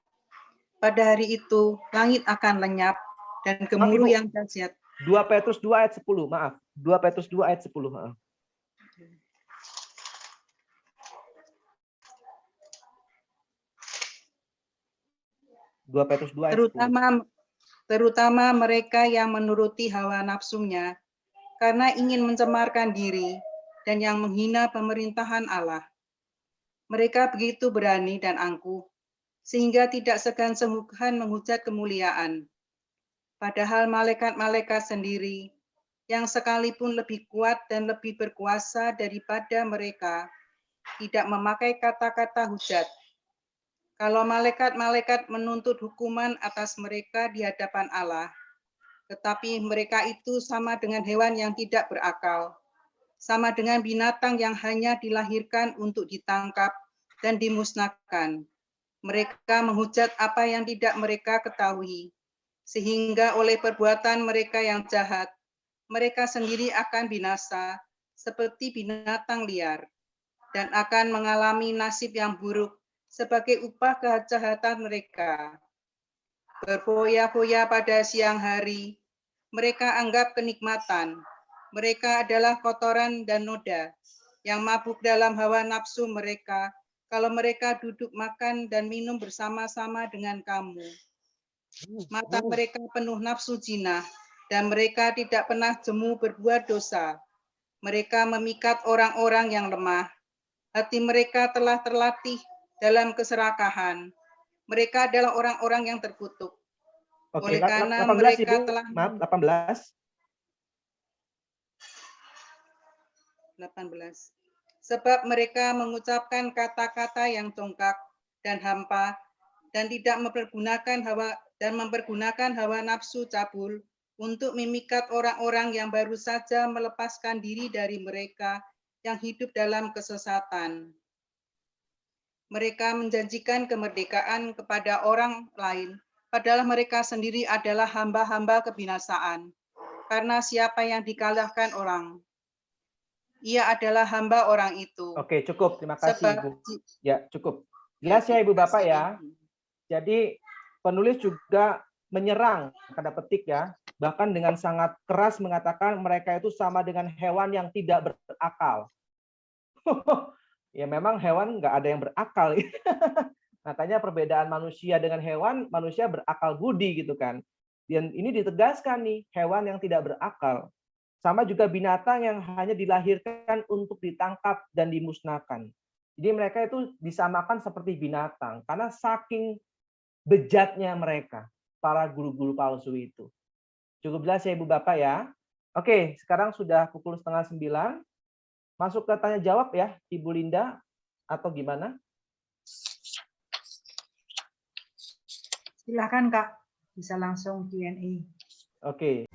C: Pada hari itu langit akan lenyap dan gemuruh yang dahsyat.
A: 2 Petrus 2 ayat 10, maaf. 2 Petrus 2 ayat 10, maaf. Petrus 2 ayat 10.
C: Terutama mereka yang menuruti hawa nafsunya karena ingin mencemarkan diri dan yang menghina pemerintahan Allah. Mereka begitu berani dan angkuh sehingga tidak segan-segan menghujat kemuliaan. Padahal malaikat-malaikat sendiri yang sekalipun lebih kuat dan lebih berkuasa daripada mereka tidak memakai kata-kata hujat. Kalau malaikat-malaikat menuntut hukuman atas mereka di hadapan Allah, tetapi mereka itu sama dengan hewan yang tidak berakal, sama dengan binatang yang hanya dilahirkan untuk ditangkap dan dimusnahkan. Mereka menghujat apa yang tidak mereka ketahui, sehingga oleh perbuatan mereka yang jahat, mereka sendiri akan binasa seperti binatang liar dan akan mengalami nasib yang buruk sebagai upah kejahatan mereka. Berfoya-foya pada siang hari, mereka anggap kenikmatan. Mereka adalah kotoran dan noda yang mabuk dalam hawa nafsu mereka kalau mereka duduk makan dan minum bersama-sama dengan kamu. Mata mereka penuh nafsu jinah dan mereka tidak pernah jemu berbuat dosa. Mereka memikat orang-orang yang lemah. Hati mereka telah terlatih dalam keserakahan. Mereka adalah orang-orang yang terkutuk.
A: Oke,
C: Oleh karena
A: 18
C: mereka
A: Ibu,
C: telah
A: maaf 18.
C: 18. Sebab mereka mengucapkan kata-kata yang congkak dan hampa dan tidak mempergunakan hawa nafsu cabul untuk memikat orang-orang yang baru saja melepaskan diri dari mereka yang hidup dalam kesesatan. Mereka menjanjikan kemerdekaan kepada orang lain, padahal mereka sendiri adalah hamba-hamba kebinasaan. Karena siapa yang dikalahkan orang, ia adalah hamba orang itu.
A: Oke, cukup. Terima kasih, Ibu. Ya, cukup. Jelas ya, Ibu Bapak ya. Jadi, penulis juga menyerang, tanda petik ya, bahkan dengan sangat keras mengatakan mereka itu sama dengan hewan yang tidak berakal. Ya memang hewan nggak ada yang berakal. Makanya perbedaan manusia dengan hewan, manusia berakal budi gitu kan. Dan ini ditegaskan nih, hewan yang tidak berakal. Sama juga binatang yang hanya dilahirkan untuk ditangkap dan dimusnahkan. Jadi mereka itu disamakan seperti binatang karena saking bejatnya mereka, para guru-guru palsu itu. Cukup jelas ya Ibu Bapak ya. Oke, sekarang sudah pukul 8:30. Masuk ke tanya jawab ya, Ibu Linda, atau gimana?
C: Silakan Kak, bisa langsung Q&A.
A: Oke.